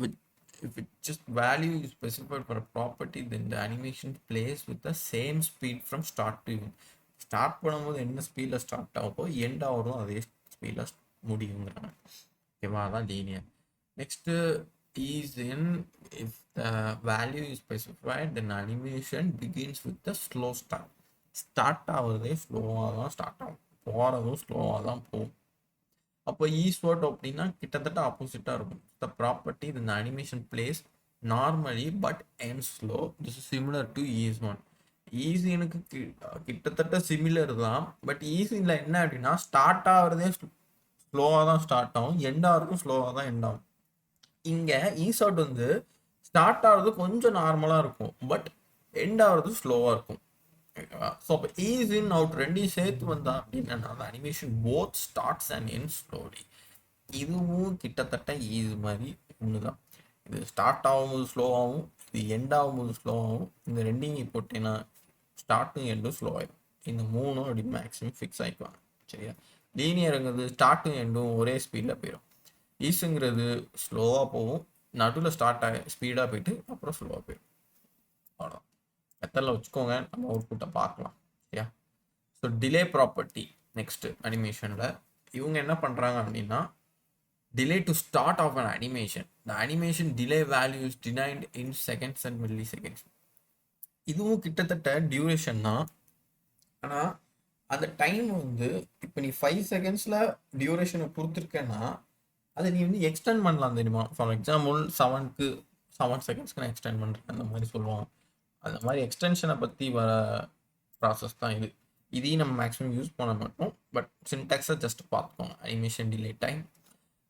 S1: with if it just value is specified for a property, then the animation plays with the same speed from start to end. Start பண்ணும்போது என்ன ஸ்பீடில் ஸ்டார்ட் ஆகுதோ எண்ட் ஆகிறதும் அதே ஸ்பீடில் முடியுங்கிறாங்க. ஓகேவா? அதான் linear. Next is in if the value is specified, then animation begins with the slow start. Start ஆகுறதே ஸ்லோவாக தான் ஸ்டார்ட் ஆகும், போகிறதும் ஸ்லோவாக தான் போகும். அப்போ ஈஸ்வர்ட் அப்படின்னா கிட்டத்தட்ட ஆப்போசிட்டாக இருக்கும். த ப்ராப்பர்ட்டி இந்த animation plays normally but end slow. This is similar to ease one. ஈஸினுக்கு கிட்டத்தட்ட சிமிலர் தான், பட் ஈஸியில் என்ன அப்படின்னா ஸ்டார்ட் ஆகிறதே ஸ்லோவாக தான் ஸ்டார்ட் ஆகும், எண்ட் ஆகிறதும் ஸ்லோவாக தான் எண்ட் ஆகும். இங்கே ஈஸ்வர்ட் வந்து ஸ்டார்ட் ஆகிறது கொஞ்சம் நார்மலாக இருக்கும், பட் எண்ட் ஆகிறது ஸ்லோவாக இருக்கும். ஸோ அப்போ ஈஸ் இன் அவுட் ரெண்டையும் சேர்த்து வந்தா அப்படின்னா அந்த animation both starts and end slowly. இதுவும் கிட்டத்தட்ட ஈஸ் மாதிரி ஒன்று தான். இது ஸ்டார்ட் ஆகும்போது ஸ்லோவாகவும், இது எண்ட் ஆகும்போது ஸ்லோவாகவும். இந்த ரெண்டையும் போட்டேன்னா ஸ்டார்ட்டும் எண்டும் ஸ்லோ ஆகிடும். இந்த மூணும் அப்படி மேக்ஸிமம் ஃபிக்ஸ் ஆகிக்குவாங்க. சரியா? லீனியருங்கிறது ஸ்டார்ட்டும் எண்டும் ஒரே ஸ்பீடில் போயிடும். ஈஸுங்கிறது ஸ்லோவாக போகும், நடுவில் ஸ்டார்ட் ஆகி ஸ்பீடாக போயிட்டு அப்புறம் ஸ்லோவாக போயிடும். அவ்வளோ மெத்தடில் வச்சுக்கோங்க, நம்ம அவுட்புட்டை பார்க்கலாம். சரியா? ஸோ டிலே ப்ராப்பர்ட்டி நெக்ஸ்ட்டு அனிமேஷனில் இவங்க என்ன பண்ணுறாங்க அப்படின்னா delay to start of an animation. The animation delay value is defined in seconds and milliseconds. இதுவும் கிட்டத்தட்ட டியூரேஷன் தான். ஆனால் அந்த டைம் வந்து இப்போ நீ 5 செகண்ட்ஸில் டியூரேஷனை கொடுத்துருக்கேன்னா அதை நீ வந்து எக்ஸ்டெண்ட் பண்ணலாம் தெரியுமா? ஃபார் எக்ஸாம்பிள் 7 செகண்ட்ஸ்க்கு நான் எக்ஸ்டெண்ட் பண்ணுறேன் அந்த மாதிரி சொல்லுவாங்க. அந்த மாதிரி எக்ஸ்டென்ஷனை பற்றி வர ப்ராசஸ் தான் இது. இதையும் நம்ம மேக்ஸிமம் யூஸ் பண்ண மாட்டோம், பட் சின்டாக்ஸை ஜஸ்ட் பார்த்துக்கோங்க. Animation delay time.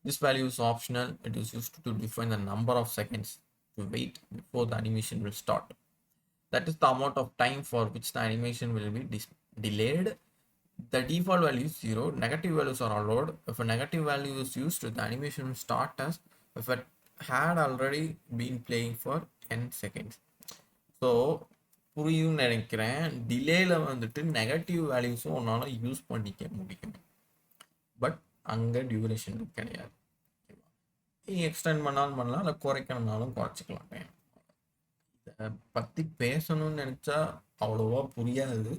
S1: This value is optional. It is used to define the number of seconds to wait before the animation will start. That is the amount of time for which the animation will be delayed. The default value is 0. Negative values are allowed. If a negative value is used, the animation will start as if it had already been playing for n seconds. So புரியும்னு நினைக்கிறேன். டிலேயில் வந்துட்டு negative வேல்யூஸும் உன்னால் use பண்ணிக்க முடியும், but அங்கே duration கிடையாது. நீ extend பண்ணாலும் பண்ணலாம், இல்லை குறைக்கணும்னாலும் குறைச்சிக்கலாம். இதை பற்றி பேசணும்னு நினச்சா அவ்வளோவா புரியாது.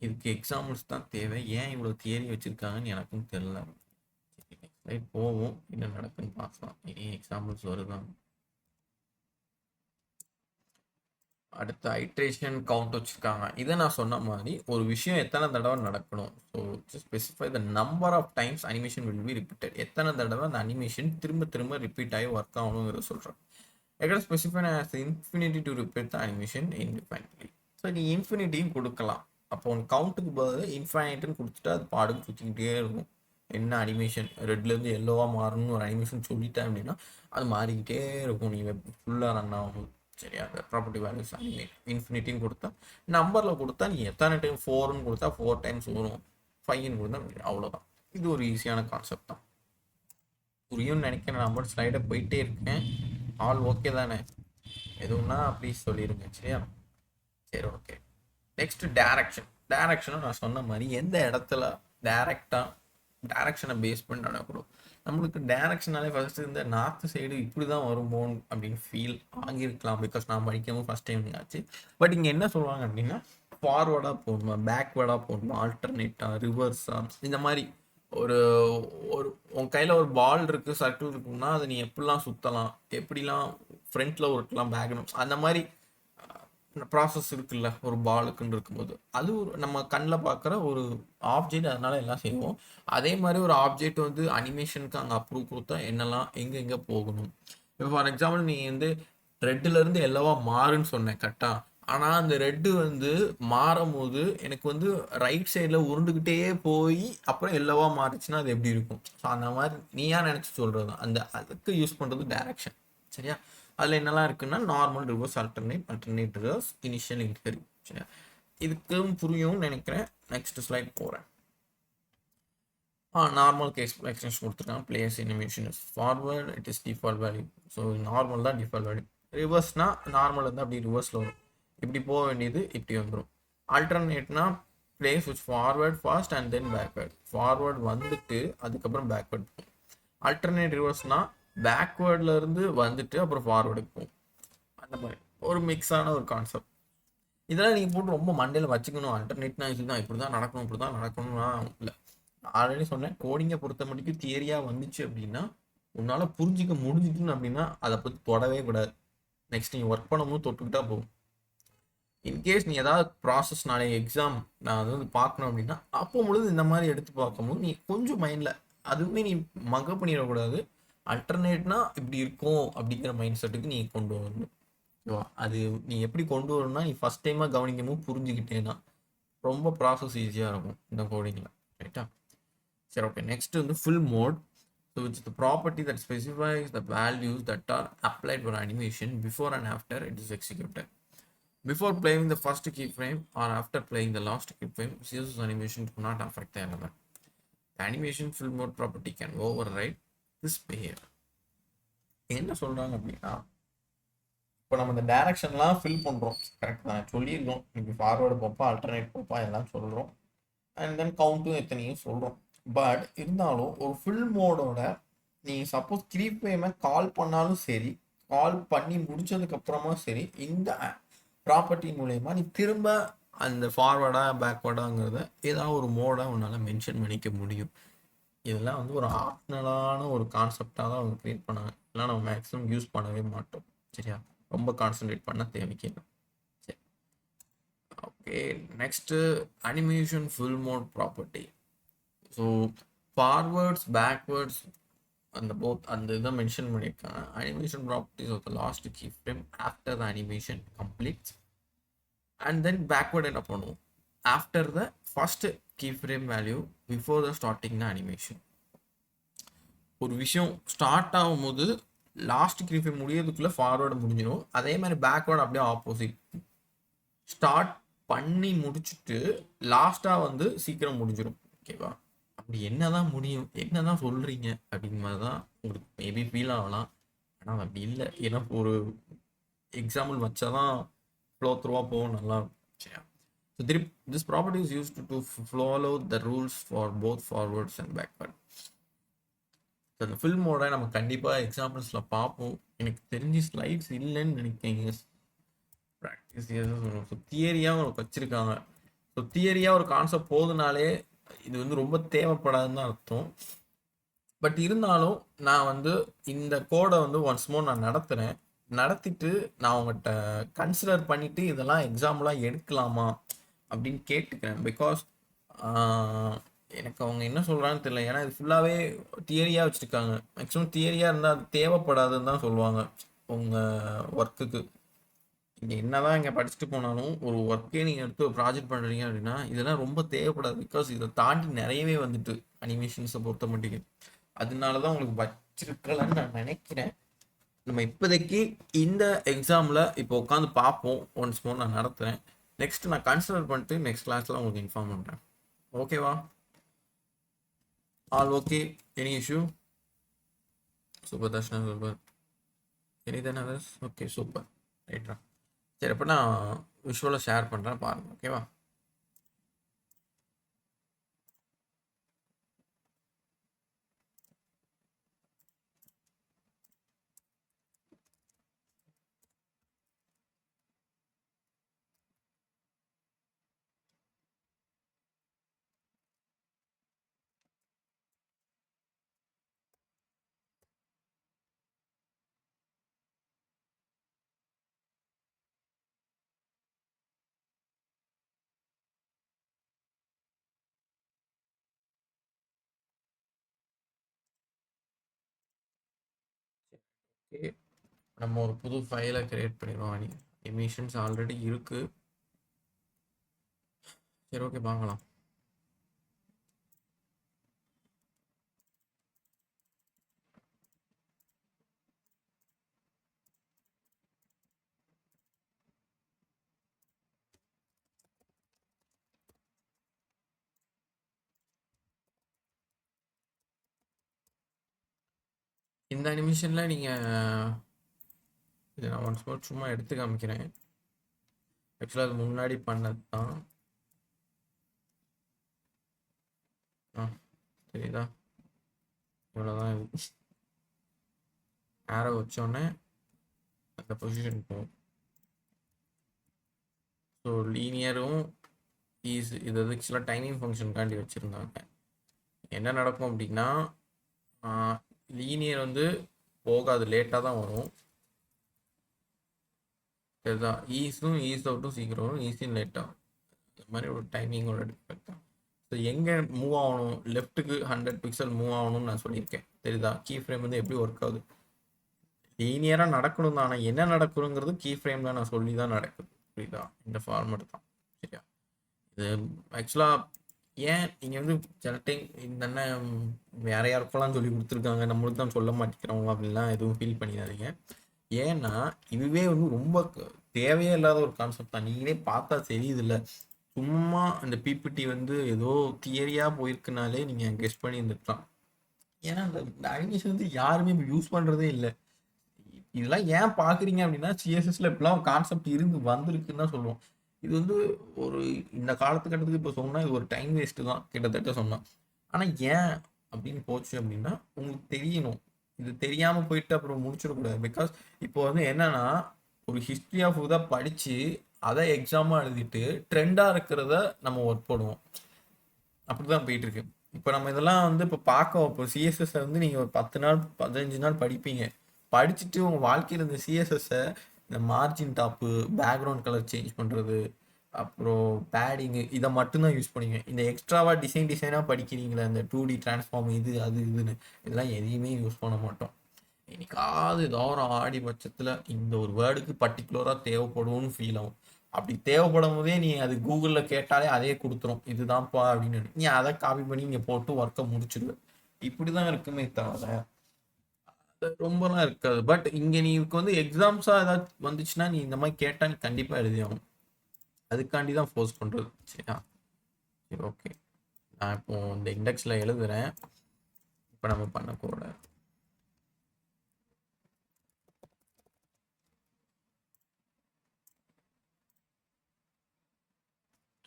S1: இதுக்கு எக்ஸாம்பிள்ஸ் தான் தேவை. ஏன் இவ்வளோ தியரி வச்சுருக்காங்கன்னு எனக்கும் தெரியல. நெக்ஸ்ட் லைட் போவோம், என்ன நடக்குன்னு பார்க்கலாம். இனி எக்ஸாம்பிள்ஸ் வருதான். அடுத்த ஐட்ரேஷன் கவுண்ட் வச்சுருக்காங்க. இதை நான் சொன்ன மாதிரி ஒரு விஷயம் எத்தனை தடவை நடக்கணும். So specify the number of times animation will be repeated. எத்தனை தடவை அந்த அனிமேஷன் திரும்ப திரும்ப ரிப்பீட் ஆகி ஒர்க் ஆகணுங்கிறத சொல்கிறேன். எక్కడ specify as infinity to repeat the animation indefinitely. So நீ இன்ஃபினிட்டியும் கொடுக்கலாம். அப்போ உன் கவுண்ட்டுக்கு பதில் இன்ஃபைனைட்டுன்னு கொடுத்துட்டு அது பாடுக்கு சுற்றிக்கிட்டே இருக்கும். என்ன அனிமேஷன் ரெட்லேருந்து எல்லோவாக மாறணும்னு ஒரு அனிமேஷன் சொல்லிட்டேன் அப்படின்னா அது மாறிக்கிட்டே இருக்கும். நீ ஃபுல்லாக ரன் ஆகும். சரியா? அந்த ப்ராப்பர்ட்டி வேல்யூஸ் இன்ஃபினிட்டின்னு கொடுத்தா, நம்பரில் கொடுத்தா நீ எத்தனை டைம் 4ன்னு கொடுத்தா 4 டைம்ஸ் வரும், 5ன்னு கொடுத்தா அவ்வளோதான். இது ஒரு ஈஸியான கான்செப்ட் தான். புரியும்னு நினைக்கிறேன். நம்பர் ஸ்லைடை போயிட்டே இருக்கேன். ஆல் ஓகே தானே? எதுவும்னா ப்ளீஸ் சொல்லிடுங்க. சரியா? சரி, ஓகே. Next direction. டைரக்ஷனும் நான் சொன்ன மாதிரி எந்த இடத்துல டைரக்டாக டைரக்ஷனை பேஸ் பண்ணி நடக்கணும். நம்மளுக்கு டைரக்ஷனாலே ஃபர்ஸ்ட் இந்த நார்த் சைடு இப்படி தான் வருமோ அப்படின்னு ஃபீல் ஆகியிருக்கலாம். பிகாஸ் நான் படிக்கவும் ஃபர்ஸ்ட் டைம் ஆச்சு. பட் இங்கே என்ன சொல்லுவாங்க அப்படின்னா ஃபார்வர்டாக போகணுமா, பேக்வேர்டாக போகணுமா, ஆல்டர்னேட்டாக, ரிவர்ஸாக, இந்த மாதிரி ஒரு ஒரு உன் கையில் ஒரு பால் இருக்குது, சர்க்கிள் இருக்குன்னா அதை நீ எப்படிலாம் சுற்றலாம், எப்படிலாம் ஃப்ரண்ட்டில் ஒருக்கலாம், பேக்னு அந்த மாதிரி ப்ராசஸ் இருக்குல்ல ஒரு பாலுக்குன்னு இருக்கும்போது, அது ஒரு நம்ம கண்ணில் பார்க்குற ஒரு ஆப்ஜெக்ட். அதனால எல்லாம் செய்வோம். அதே மாதிரி ஒரு ஆப்ஜெக்ட் வந்து அனிமேஷனுக்கு அங்கே அப்ரூவ் கொடுத்தா என்னெல்லாம் எங்கே போகணும். இப்போ ஃபார் எக்ஸாம்பிள் நீ வந்து ரெட்டுலேருந்து எல்லோவா மாறுன்னு சொன்னேன் கரெக்டாக. ஆனால் அந்த ரெட்டு வந்து மாறும் போது எனக்கு வந்து ரைட் சைடில் உருண்டுக்கிட்டே போய் அப்புறம் எல்லோவா மாறிச்சுன்னா அது எப்படி இருக்கும். ஸோ அந்த மாதிரி நீயா நினச்சி சொல்கிறது அந்த அதுக்கு யூஸ் பண்ணுறது டைரக்ஷன். சரியா? அதில் என்னெல்லாம் இருக்குன்னா normal, reverse, alternate reverse, initial, interview. சரியா? இதுக்கும் புரியும் நினைக்கிறேன். நெக்ஸ்ட் ஸ்லைட் போகிறேன். நார்மல் கேஸ் எக்ஸ்டென்ஷன் கொடுத்துருக்காங்க. Plays animation is forward, it is default value. So normal தான் டிஃபால்ட் வேல்யூ. ரிவர்ஸ்னா நார்மல் வந்து அப்படி ரிவர்ஸில் வரும். இப்படி போக வேண்டியது இப்படி வந்துடும். ஆல்டர்னேட்னா plays which forward fast and then backward. Forward வந்துட்டு அதுக்கப்புறம் பேக்வேர்ட் போகும். ஆல்டர்னேட் ரிவர்ஸ்னா பேக்வேர்டில் இருந்து வந்துட்டு அப்புறம் ஃபார்வேர்டுக்கு போகும். அந்த மாதிரி ஒரு மிக்ஸான ஒரு கான்செப்ட். இதெல்லாம் நீங்கள் போட்டு ரொம்ப மண்டையில் வச்சுக்கணும். ஆல்டர்னேட்னா இதுதான், இப்படி தான் நடக்கணும், இப்படி தான் நடக்கணும்னா இல்லை. ஆல்ரெடி சொன்னேன், கோடிங்கை பொறுத்த மட்டும் தியரியாக வந்துச்சு அப்படின்னா உன்னால் புரிஞ்சிக்க முடிஞ்சிட்டுன்னு அப்படின்னா அதை பற்றி தொடவே கூடாது. நெக்ஸ்ட் நீங்கள் ஒர்க் பண்ணும்போது தொட்டுக்கிட்டா போகும். இன்கேஸ் நீ ஏதாவது ப்ராசஸ் நாளைக்கு எக்ஸாம் நான் அது வந்து பார்க்கணும் அப்படின்னா அப்போ முழுது இந்த மாதிரி எடுத்து பார்க்கும்போது நீ கொஞ்சம் மைண்டில் அதுவுமே நீ மக பண்ணிடக்கூடாது. அல்டர்னேட்னா இப்படி இருக்கும் அப்படிங்கிற மைண்ட் செட்டுக்கு நீ கொண்டு வரணும். ஓகேவா? அது நீ எப்படி கொண்டு வரணும்னா நீ ஃபஸ்ட் டைமாக கவனிக்கணும், புரிஞ்சுக்கிட்டேன்னா ரொம்ப ப்ராசஸ் ஈஸியாக இருக்கும் இந்த கோடிங்கில். ரைட்டா? சரி, ஓகே. நெக்ஸ்ட் வந்து fill mode. So it's the property that specifies the values that are applied for animation before and after it is executed. Before playing the first keyframe or after playing the last keyframe, CSS animation do not affect the element. The animation fill mode property can override this behavior. என்ன சொல்கிறாங்க அப்படின்னா, இப்போ நம்ம இந்த டைரக்ஷன்லாம் fill பண்ணுறோம். Correct தான், சொல்லியிருக்கோம். இப்படி ஃபார்வேர்டு போப்பா, அல்டர்னேட் போப்பா எல்லாம் சொல்கிறோம். அண்ட் தென் கவுண்ட்டும் எத்தனையும் சொல்கிறோம். பட் இருந்தாலும் ஒரு ஃபில் மோடோட நீங்கள் சப்போஸ் கீஃப்ரேமை கால் பண்ணாலும் சரி, கால் பண்ணி முடிச்சதுக்கப்புறமா சரி, இந்த ப்ராப்பர்ட்டி மூலயமா நீ திரும்ப அந்த ஃபார்வர்டாக பேக்வர்டாங்கிறத ஏதாவது ஒரு மோடாக உன்னால் மென்ஷன் பண்ணிக்க முடியும். இதெல்லாம் வந்து ஒரு ஆப்ஷனலான ஒரு கான்செப்டாக தான் அவங்க க்ரியேட் பண்ணாங்க. இதெல்லாம் நம்ம மேக்ஸிமம் யூஸ் பண்ணவே மாட்டோம். சரியா? ரொம்ப கான்சன்ட்ரேட் பண்ண தேவைக்கில்லை. சரி, okay. Next animation fill mode property. So forwards, backwards அந்த போத் அந்த இதை மென்ஷன் பண்ணியிருக்காங்க. Animation properties of the last key frame after the animation completes and then backward என்ன பண்ணுவோம் after the first key frame value before the starting the animation. ஒரு விஷயம் start ஆகும்போது last key frame முடியறதுக்குள்ளே forward முடிஞ்சிடும். அதே மாதிரி பேக்வேர்டு அப்படியே ஆப்போசிட். ஸ்டார்ட் பண்ணி முடிச்சுட்டு லாஸ்ட்டாக வந்து சீக்கிரம் முடிஞ்சிடும். ஓகேவா? அப்படி என்னதான் முடியும், என்னதான் சொல்கிறீங்க அப்படிங்கிற மாதிரி தான் உங்களுக்கு மேபி ஃபீல் ஆகலாம். ஆனால் அப்படி இல்லை. ஏன்னா ஒரு எக்ஸாம்பிள் வச்சா தான் ஃப்ளோ த்ரூவாக போகும் நல்லா. சரியா? So this property is used to follow the rules for both forwards and backward. So அந்த ஃபில்மோட நம்ம கண்டிப்பாக எக்ஸாம்பிள்ஸில் பார்ப்போம். எனக்கு தெரிஞ்சு ஸ்லைட்ஸ் இல்லைன்னு நினைக்கிறீங்க. ப்ராக்டிஸ் ஸோ தியரியாக உங்களுக்கு வச்சுருக்காங்க. ஸோ தியரியாக ஒரு கான்செப்ட் போகுதுனாலே இது வந்து ரொம்ப தேவைப்படாதுன்னு தான் அர்த்தம். பட் இருந்தாலும் நான் வந்து இந்த கோடை வந்து ஒன்ஸ் மோர் நான் நடத்திட்டு நான் உங்கள்கிட்ட கன்சிடர் பண்ணிவிட்டு இதெல்லாம் எக்ஸாம்பிளாக எடுக்கலாமா அப்படின்னு கேட்டுக்கிறேன். பிகாஸ் எனக்கு அவங்க என்ன சொல்கிறான்னு தெரியல. ஏன்னா இது ஃபுல்லாகவே தியரியாக வச்சுருக்காங்க. மேக்ஸிமம் தியரியாக இருந்தால் அது தேவைப்படாதுன்னு தான் சொல்லுவாங்க உங்கள் ஒர்க்குக்கு. நீங்கள் என்ன தான் இங்கே படிச்சுட்டு போனாலும் ஒரு ஒர்க்கே நீங்கள் எடுத்து ஒரு ப்ராஜெக்ட் பண்ணுறீங்க அப்படின்னா இதெல்லாம் ரொம்ப தேவைப்படாது. பிகாஸ் இதை தாண்டி நிறையவே வந்துட்டு அனிமேஷன்ஸை பொறுத்த மட்டும். அதனால தான் உங்களுக்கு வச்சிருக்கலன்னு நான் நினைக்கிறேன். நம்ம இப்போதைக்கு இந்த எக்ஸாமில் இப்போ உட்காந்து பார்ப்போம். ஒன்ஸ் மோர் நான் நடத்துகிறேன். நெக்ஸ்ட் நான் கன்சிடர் பண்ணிட்டு நெக்ஸ்ட் கிளாஸில் உங்களுக்கு இன்ஃபார்ம் பண்ணுறேன். ஓகேவா? All okay? Any issue? Super Darshana, super. Anything others? Okay, super. ரைட்ரா. சரி, அப்போ நான் விஷுவலை ஷேர் பண்ணுறேன் பாருங்கள். ஓகேவா? ஓகே, நம்ம ஒரு புது ஃபைலை கிரியேட் பண்ணிடுவோம். எமிஷன்ஸ் ஆல்ரெடி இருக்கு. சரி, ஓகே, பார்க்கலாம். இந்த அனிமேஷனில் நீங்கள் இதை நான் ஒன்ஸ் மோர் சும்மா எடுத்து காமிக்கிறேன். ஆக்சுவலாக அது முன்னாடி பண்ணது தான். தெரியுதா? இவ்வளோதான் இது. ஆரோ வச்சோடனே அந்த பொசிஷன் போகும். ஸோ லீனியரும் இது ஆக்சுவலாக டைமிங் ஃபங்க்ஷனுக்காண்டி வச்சுருந்தாங்க. என்ன நடக்கும் அப்படின்னா, லீனியர் வந்து போகாது, லேட்டாக தான் வரும். இதுதான் ஈஸ் அவுட்டும் சீக்கிரம் வரும், ஈஸியும் லேட்டாக. இந்த மாதிரி ஒரு டைமிங்கோட டிஃபெக்ட் தான். ஸோ எங்கே மூவ் ஆகணும், லெஃப்ட்டுக்கு 100 பிக்சல் மூவ் ஆகணும்னு நான் சொல்லியிருக்கேன். தெரியுதா? கீ ஃப்ரேம் வந்து எப்படி ஒர்க் ஆகுது. லீனியராக நடக்கணும் தான், ஆனால் என்ன நடக்கணுங்கிறது கீ ஃப்ரேமில் நான் சொல்லி தான் நடக்குது. புரியுதா? இந்த ஃபார்மேட் தான். சரியா? இது ஆக்சுவலாக ஏன் நீங்கள் வந்து சில டைம் இந்த வேற யாருக்கெல்லாம் சொல்லி கொடுத்துருக்காங்க, நம்மளுக்கு தான் சொல்ல மாட்டேங்கிறவங்க அப்படின்லாம் எதுவும் ஃபீல் பண்ணிடாதீங்க. ஏன்னா இதுவே வந்து ரொம்ப தேவையே இல்லாத ஒரு கான்செப்ட் தான். நீங்களே பார்த்தா தெரியுது இல்லை? சும்மா இந்த பிபிடி வந்து ஏதோ தியரியாக போயிருக்குனாலே நீங்கள் கெஸ் பண்ணி இருந்துக்கலாம். ஏன்னா இந்த அனிமேஷன் வந்து யாருமே இப்போ யூஸ் பண்ணுறதே இல்லை. இதெல்லாம் ஏன் பார்க்குறீங்க அப்படின்னா, சிஎஸ்எஸ்ல இப்படிலாம் கான்செப்ட் இருந்து வந்திருக்குன்னு தான் சொல்லுவோம். இது வந்து ஒரு இந்த காலத்துக்கட்டத்துக்கு இப்போ சொன்னால் இது ஒரு டைம் வேஸ்ட்டு தான் கிட்டத்தட்ட சொன்னோம். ஆனால் ஏன் அப்படின்னு போச்சு அப்படின்னா, உங்களுக்கு தெரியணும். இது தெரியாமல் போயிட்டு அப்புறம் முடிச்சிடக்கூடாது. பிகாஸ் இப்போ வந்து என்னன்னா, ஒரு ஹிஸ்ட்ரி ஆஃப் இதை படித்து அதை எக்ஸாமாக எழுதிட்டு ட்ரெண்டாக இருக்கிறத நம்ம ஒர்க் பண்ணுவோம். அப்படி தான் போயிட்டு இருக்கு. இப்போ நம்ம இதெல்லாம் வந்து இப்போ பார்க்க, இப்போ சிஎஸ்எஸ் வந்து நீங்கள் ஒரு 10 நாள் 15 நாள் படிப்பீங்க. படிச்சுட்டு உங்கள் வாழ்க்கையில் இந்த சிஎஸ்எஸ்ஸை இந்த margin top, background colour change பண்ணுறது, அப்புறம் பேடிங்கு, இதை மட்டும்தான் யூஸ் பண்ணுவீங்க. இந்த எக்ஸ்ட்ராவாக டிசைனாக படிக்கிறீங்களே, இந்த 2D டிரான்ஸ்ஃபார்ம் இது அது இதுன்னு, இதெல்லாம் எதையுமே யூஸ் பண்ண மாட்டோம். என்னைக்காவது ஏதோ ஒரு ஆடி பட்சத்தில் இந்த ஒரு வேர்டுக்கு பர்டிகுலராக தேவைப்படும்னு ஃபீல் ஆகும். அப்படி தேவைப்படும் போதே நீ அது கூகுளில் கேட்டாலே அதே கொடுத்துரும், இதுதான்ப்பா அப்படின்னு. நீ அதை காப்பி பண்ணி இங்கே போட்டு ஒர்க்கை முடிச்சிடுவேன். இப்படி தான் இருக்குமே தவிர ரொம்பலாம் இருக்காது. பட் இங்கே நீக்கு வந்து எக்ஸாம்ஸாக ஏதாவது வந்துச்சுன்னா நீ இந்த மாதிரி கேட்டால் நீ கண்டிப்பாக எழுதி ஆகும். அதுக்காண்டி தான் ஃபோர்ஸ் பண்ணுறது. சரியா? சரி, ஓகே. நான் இப்போ இந்த இண்டெக்ஸில் எழுதுகிறேன். இப்போ நம்ம பண்ணக்கூட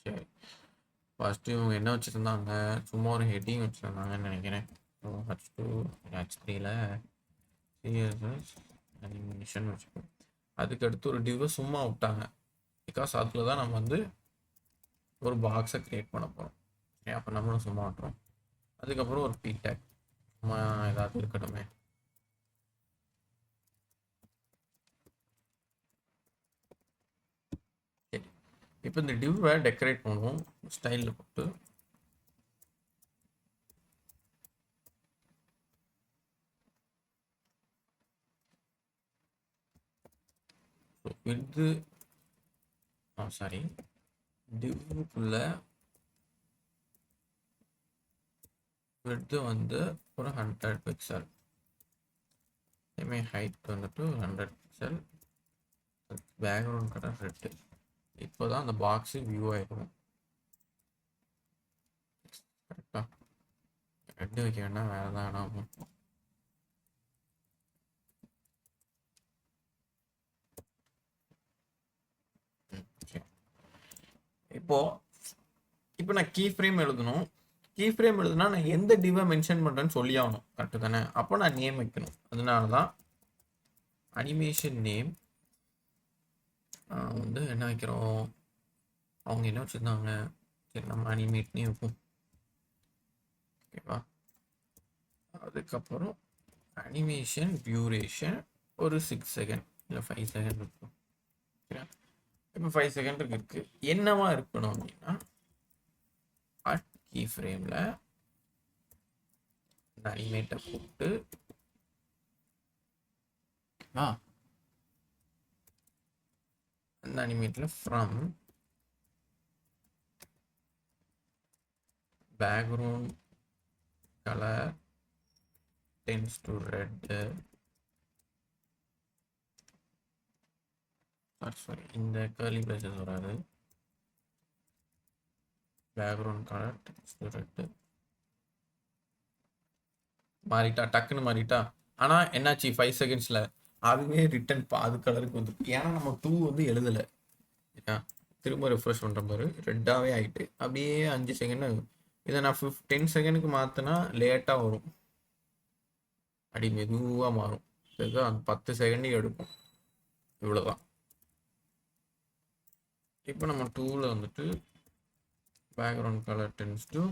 S1: சரி. ஃபஸ்ட்டு இவங்க என்ன வச்சுருந்தாங்க, சும்மா ஒரு ஹெட்டிங் வச்சுருந்தாங்கன்னு நினைக்கிறேன். H2 H3ல சிஎஸ்எஸ் அனிமேஷன் வச்சுக்கோம். அதுக்கடுத்து ஒரு டிவை சும்மா விட்டாங்க. பிகாஸ் அதில் தான் நம்ம வந்து ஒரு பாக்ஸை க்ரியேட் பண்ண போகிறோம். சரி, அப்போ நம்மளும் சும்மா விட்டுறோம். அதுக்கப்புறம் ஒரு பீடேக் சும்மா ஏதாவது இருக்கட்டுமே. சரி, இப்போ இந்த டிவ்வை டெக்கரேட் பண்ணுவோம் ஸ்டைலில் போட்டு. இது சாரி, டிவ்வுக்குள்ள விட்த் வந்து ஒரு 100 பிக்சல், ஹைட் வந்துட்டு 100 பிக்சல், பேக்ரவுண்ட் கலர் ரெட்டு. இப்போ தான் அந்த பாக்ஸு வியூ ஆகிடும். கரெக்டாக ரெட்டு வைக்க வேண்டாம், வேறு தான் ஆகும். இப்போ நான் கீ ஃப்ரேம் எழுதணும். கீ ஃப்ரேம் எழுதுனா நான் எந்த டிவை மென்ஷன் பண்ணுறேன்னு சொல்லி ஆகணும். கரெக்டு தானே? அப்போ நான் நேம் வைக்கணும். அதனால தான் அனிமேஷன் நேம் வந்து என்ன வைக்கிறோம், அவங்க என்ன வச்சுருந்தாங்க, சரி நம்ம அனிமேட்னே வைப்போம். ஓகேவா? அதுக்கப்புறம் அனிமேஷன் டியூரேஷன் ஒரு 6 செகண்ட் இல்லை 5 செகண்ட் இருக்கும். இப்போ 5 செகண்ட் இருக்கு. என்னவா இருக்கணும் அப்படின்னா, அட் கீ ஃப்ரேமில் இந்த அனிமேட்டை போட்டு அந்த அனிமேட்டில் from background colour turns to red, sorry இந்த கர்லி பிரேசஸ் வராது, background colour turns to red மாறிட்டா, டக்குன்னு மாறிட்டா. ஆனால் என்னாச்சு 5 செகண்ட்ஸில் அதுவே ரிட்டன் அது கலருக்கு வந்து, ஏன்னா நம்ம 2 வந்து எழுதலை. திரும்ப ரெஃப்ரெஷ் பண்ணுற மாதிரி ரெட்டாகவே ஆகிட்டு அப்படியே 5 செகண்ட். இதை நான் 10 செகண்டுக்கு மாற்றினா லேட்டாக வரும், அப்படி மெதுவாக மாறும். அந்த 10 செகண்ட் எடுக்கும். இவ்வளோதான். இப்போ நம்ம 2ல் வந்துட்டு பேக்ரவுண்ட் கலர் டென்ஸ் டு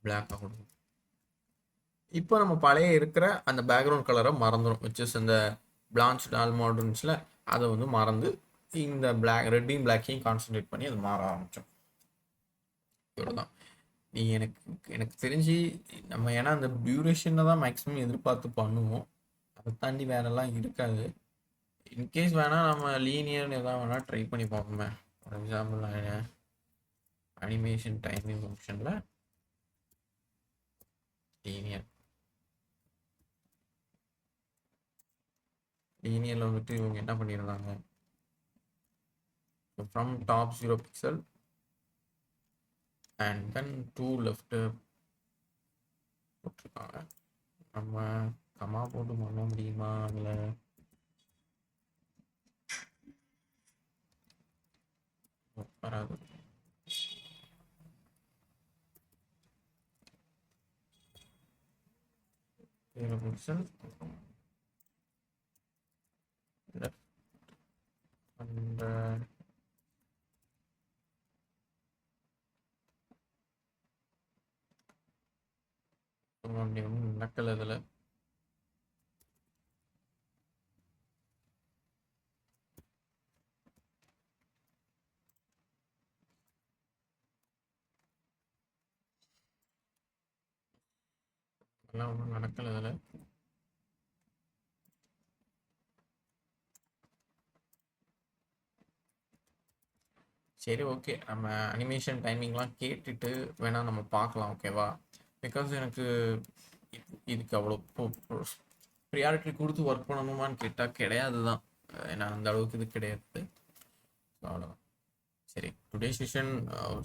S1: பிளாக்காக கொடுக்கும். இப்போ நம்ம பழைய இருக்கிற அந்த பேக்ரவுண்ட் கலரை மறந்துடும், விச் இஸ் இந்த பிளான்ச் ஆல்மாடன்ஸில் அதை வந்து மறந்து இந்த ரெட்டையும் பிளாக்கையும் கான்சன்ட்ரேட் பண்ணி அது மாற ஆரம்பித்தோம். இவ்வளோதான். நீ எனக்கு தெரிஞ்சு நம்ம ஏன்னா அந்த டியூரேஷனில் தான் மேக்ஸிமம் எதிர்பார்த்து பண்ணுவோம், அதை தாண்டி வேறெல்லாம் இருக்காது. இன்கேஸ் வேணால் நம்ம லீனியர்னு எதாவது வேணால் ட்ரை பண்ணி பார்ப்போமே. ஃபார் எக்ஸாம்பிள் அனிமேஷன் டைமிங் ஃபங்க்ஷனில் லீனியரில் வந்துட்டு இவங்க என்ன பண்ணியிருந்தாங்க, from top 0 pixel and then 2 left போட்டிருக்காங்க. நம்ம கமா போட்டு பண்ண முடியுமா அதில்? வராது. பிக்சல் அந்த நடக்கல இதில். அதெல்லாம் ஒன்றும் நடக்கல இதில். சரி, ஓகே. நம்ம அனிமேஷன் டைமிங்லாம் கேட்டுட்டு வேணால் நம்ம பார்க்கலாம், ஓகேவா? பிகாஸ் எனக்கு இதுக்கு அவ்வளோ ப்ரியாரிட்டி கொடுத்து ஒர்க் பண்ணணுமான்னு கேட்டால் கிடையாது தான். ஏன்னா அந்த அளவுக்கு இது கிடையாது. அவ்வளோதான். சரி, டுடே செஷன்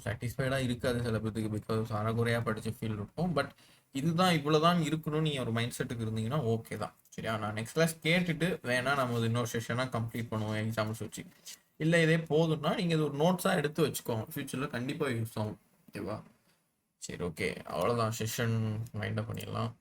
S1: சாட்டிஸ்ஃபைடாக இருக்காது சில பேருக்கு, பிகாஸ் அறகுறையாக படித்த ஃபீல் இருக்கும். பட் இதுதான் இவ்வளோதான் இருக்கணும்னு நீங்கள் ஒரு மைண்ட் செட்டுக்கு இருந்தீங்கன்னா ஓகே தான். சரியா? நான் நெக்ஸ்ட் கிளாஸ் கேட்டுட்டு வேணால் நம்ம இன்னொரு செஷனாக கம்ப்ளீட் பண்ணுவோம் எக்ஸாம்பிள்ஸ் வச்சு. இல்லை இதே போதும்னா நீங்கள் இது ஒரு நோட்ஸாக எடுத்து வச்சுக்கோங்க, ஃப்யூச்சரில் கண்டிப்பாக யூஸ் ஆகும், ஓகேவா? சரி, ஓகே. அவ்வளோதான், செஷன் மைண்டப் பண்ணிடலாம்.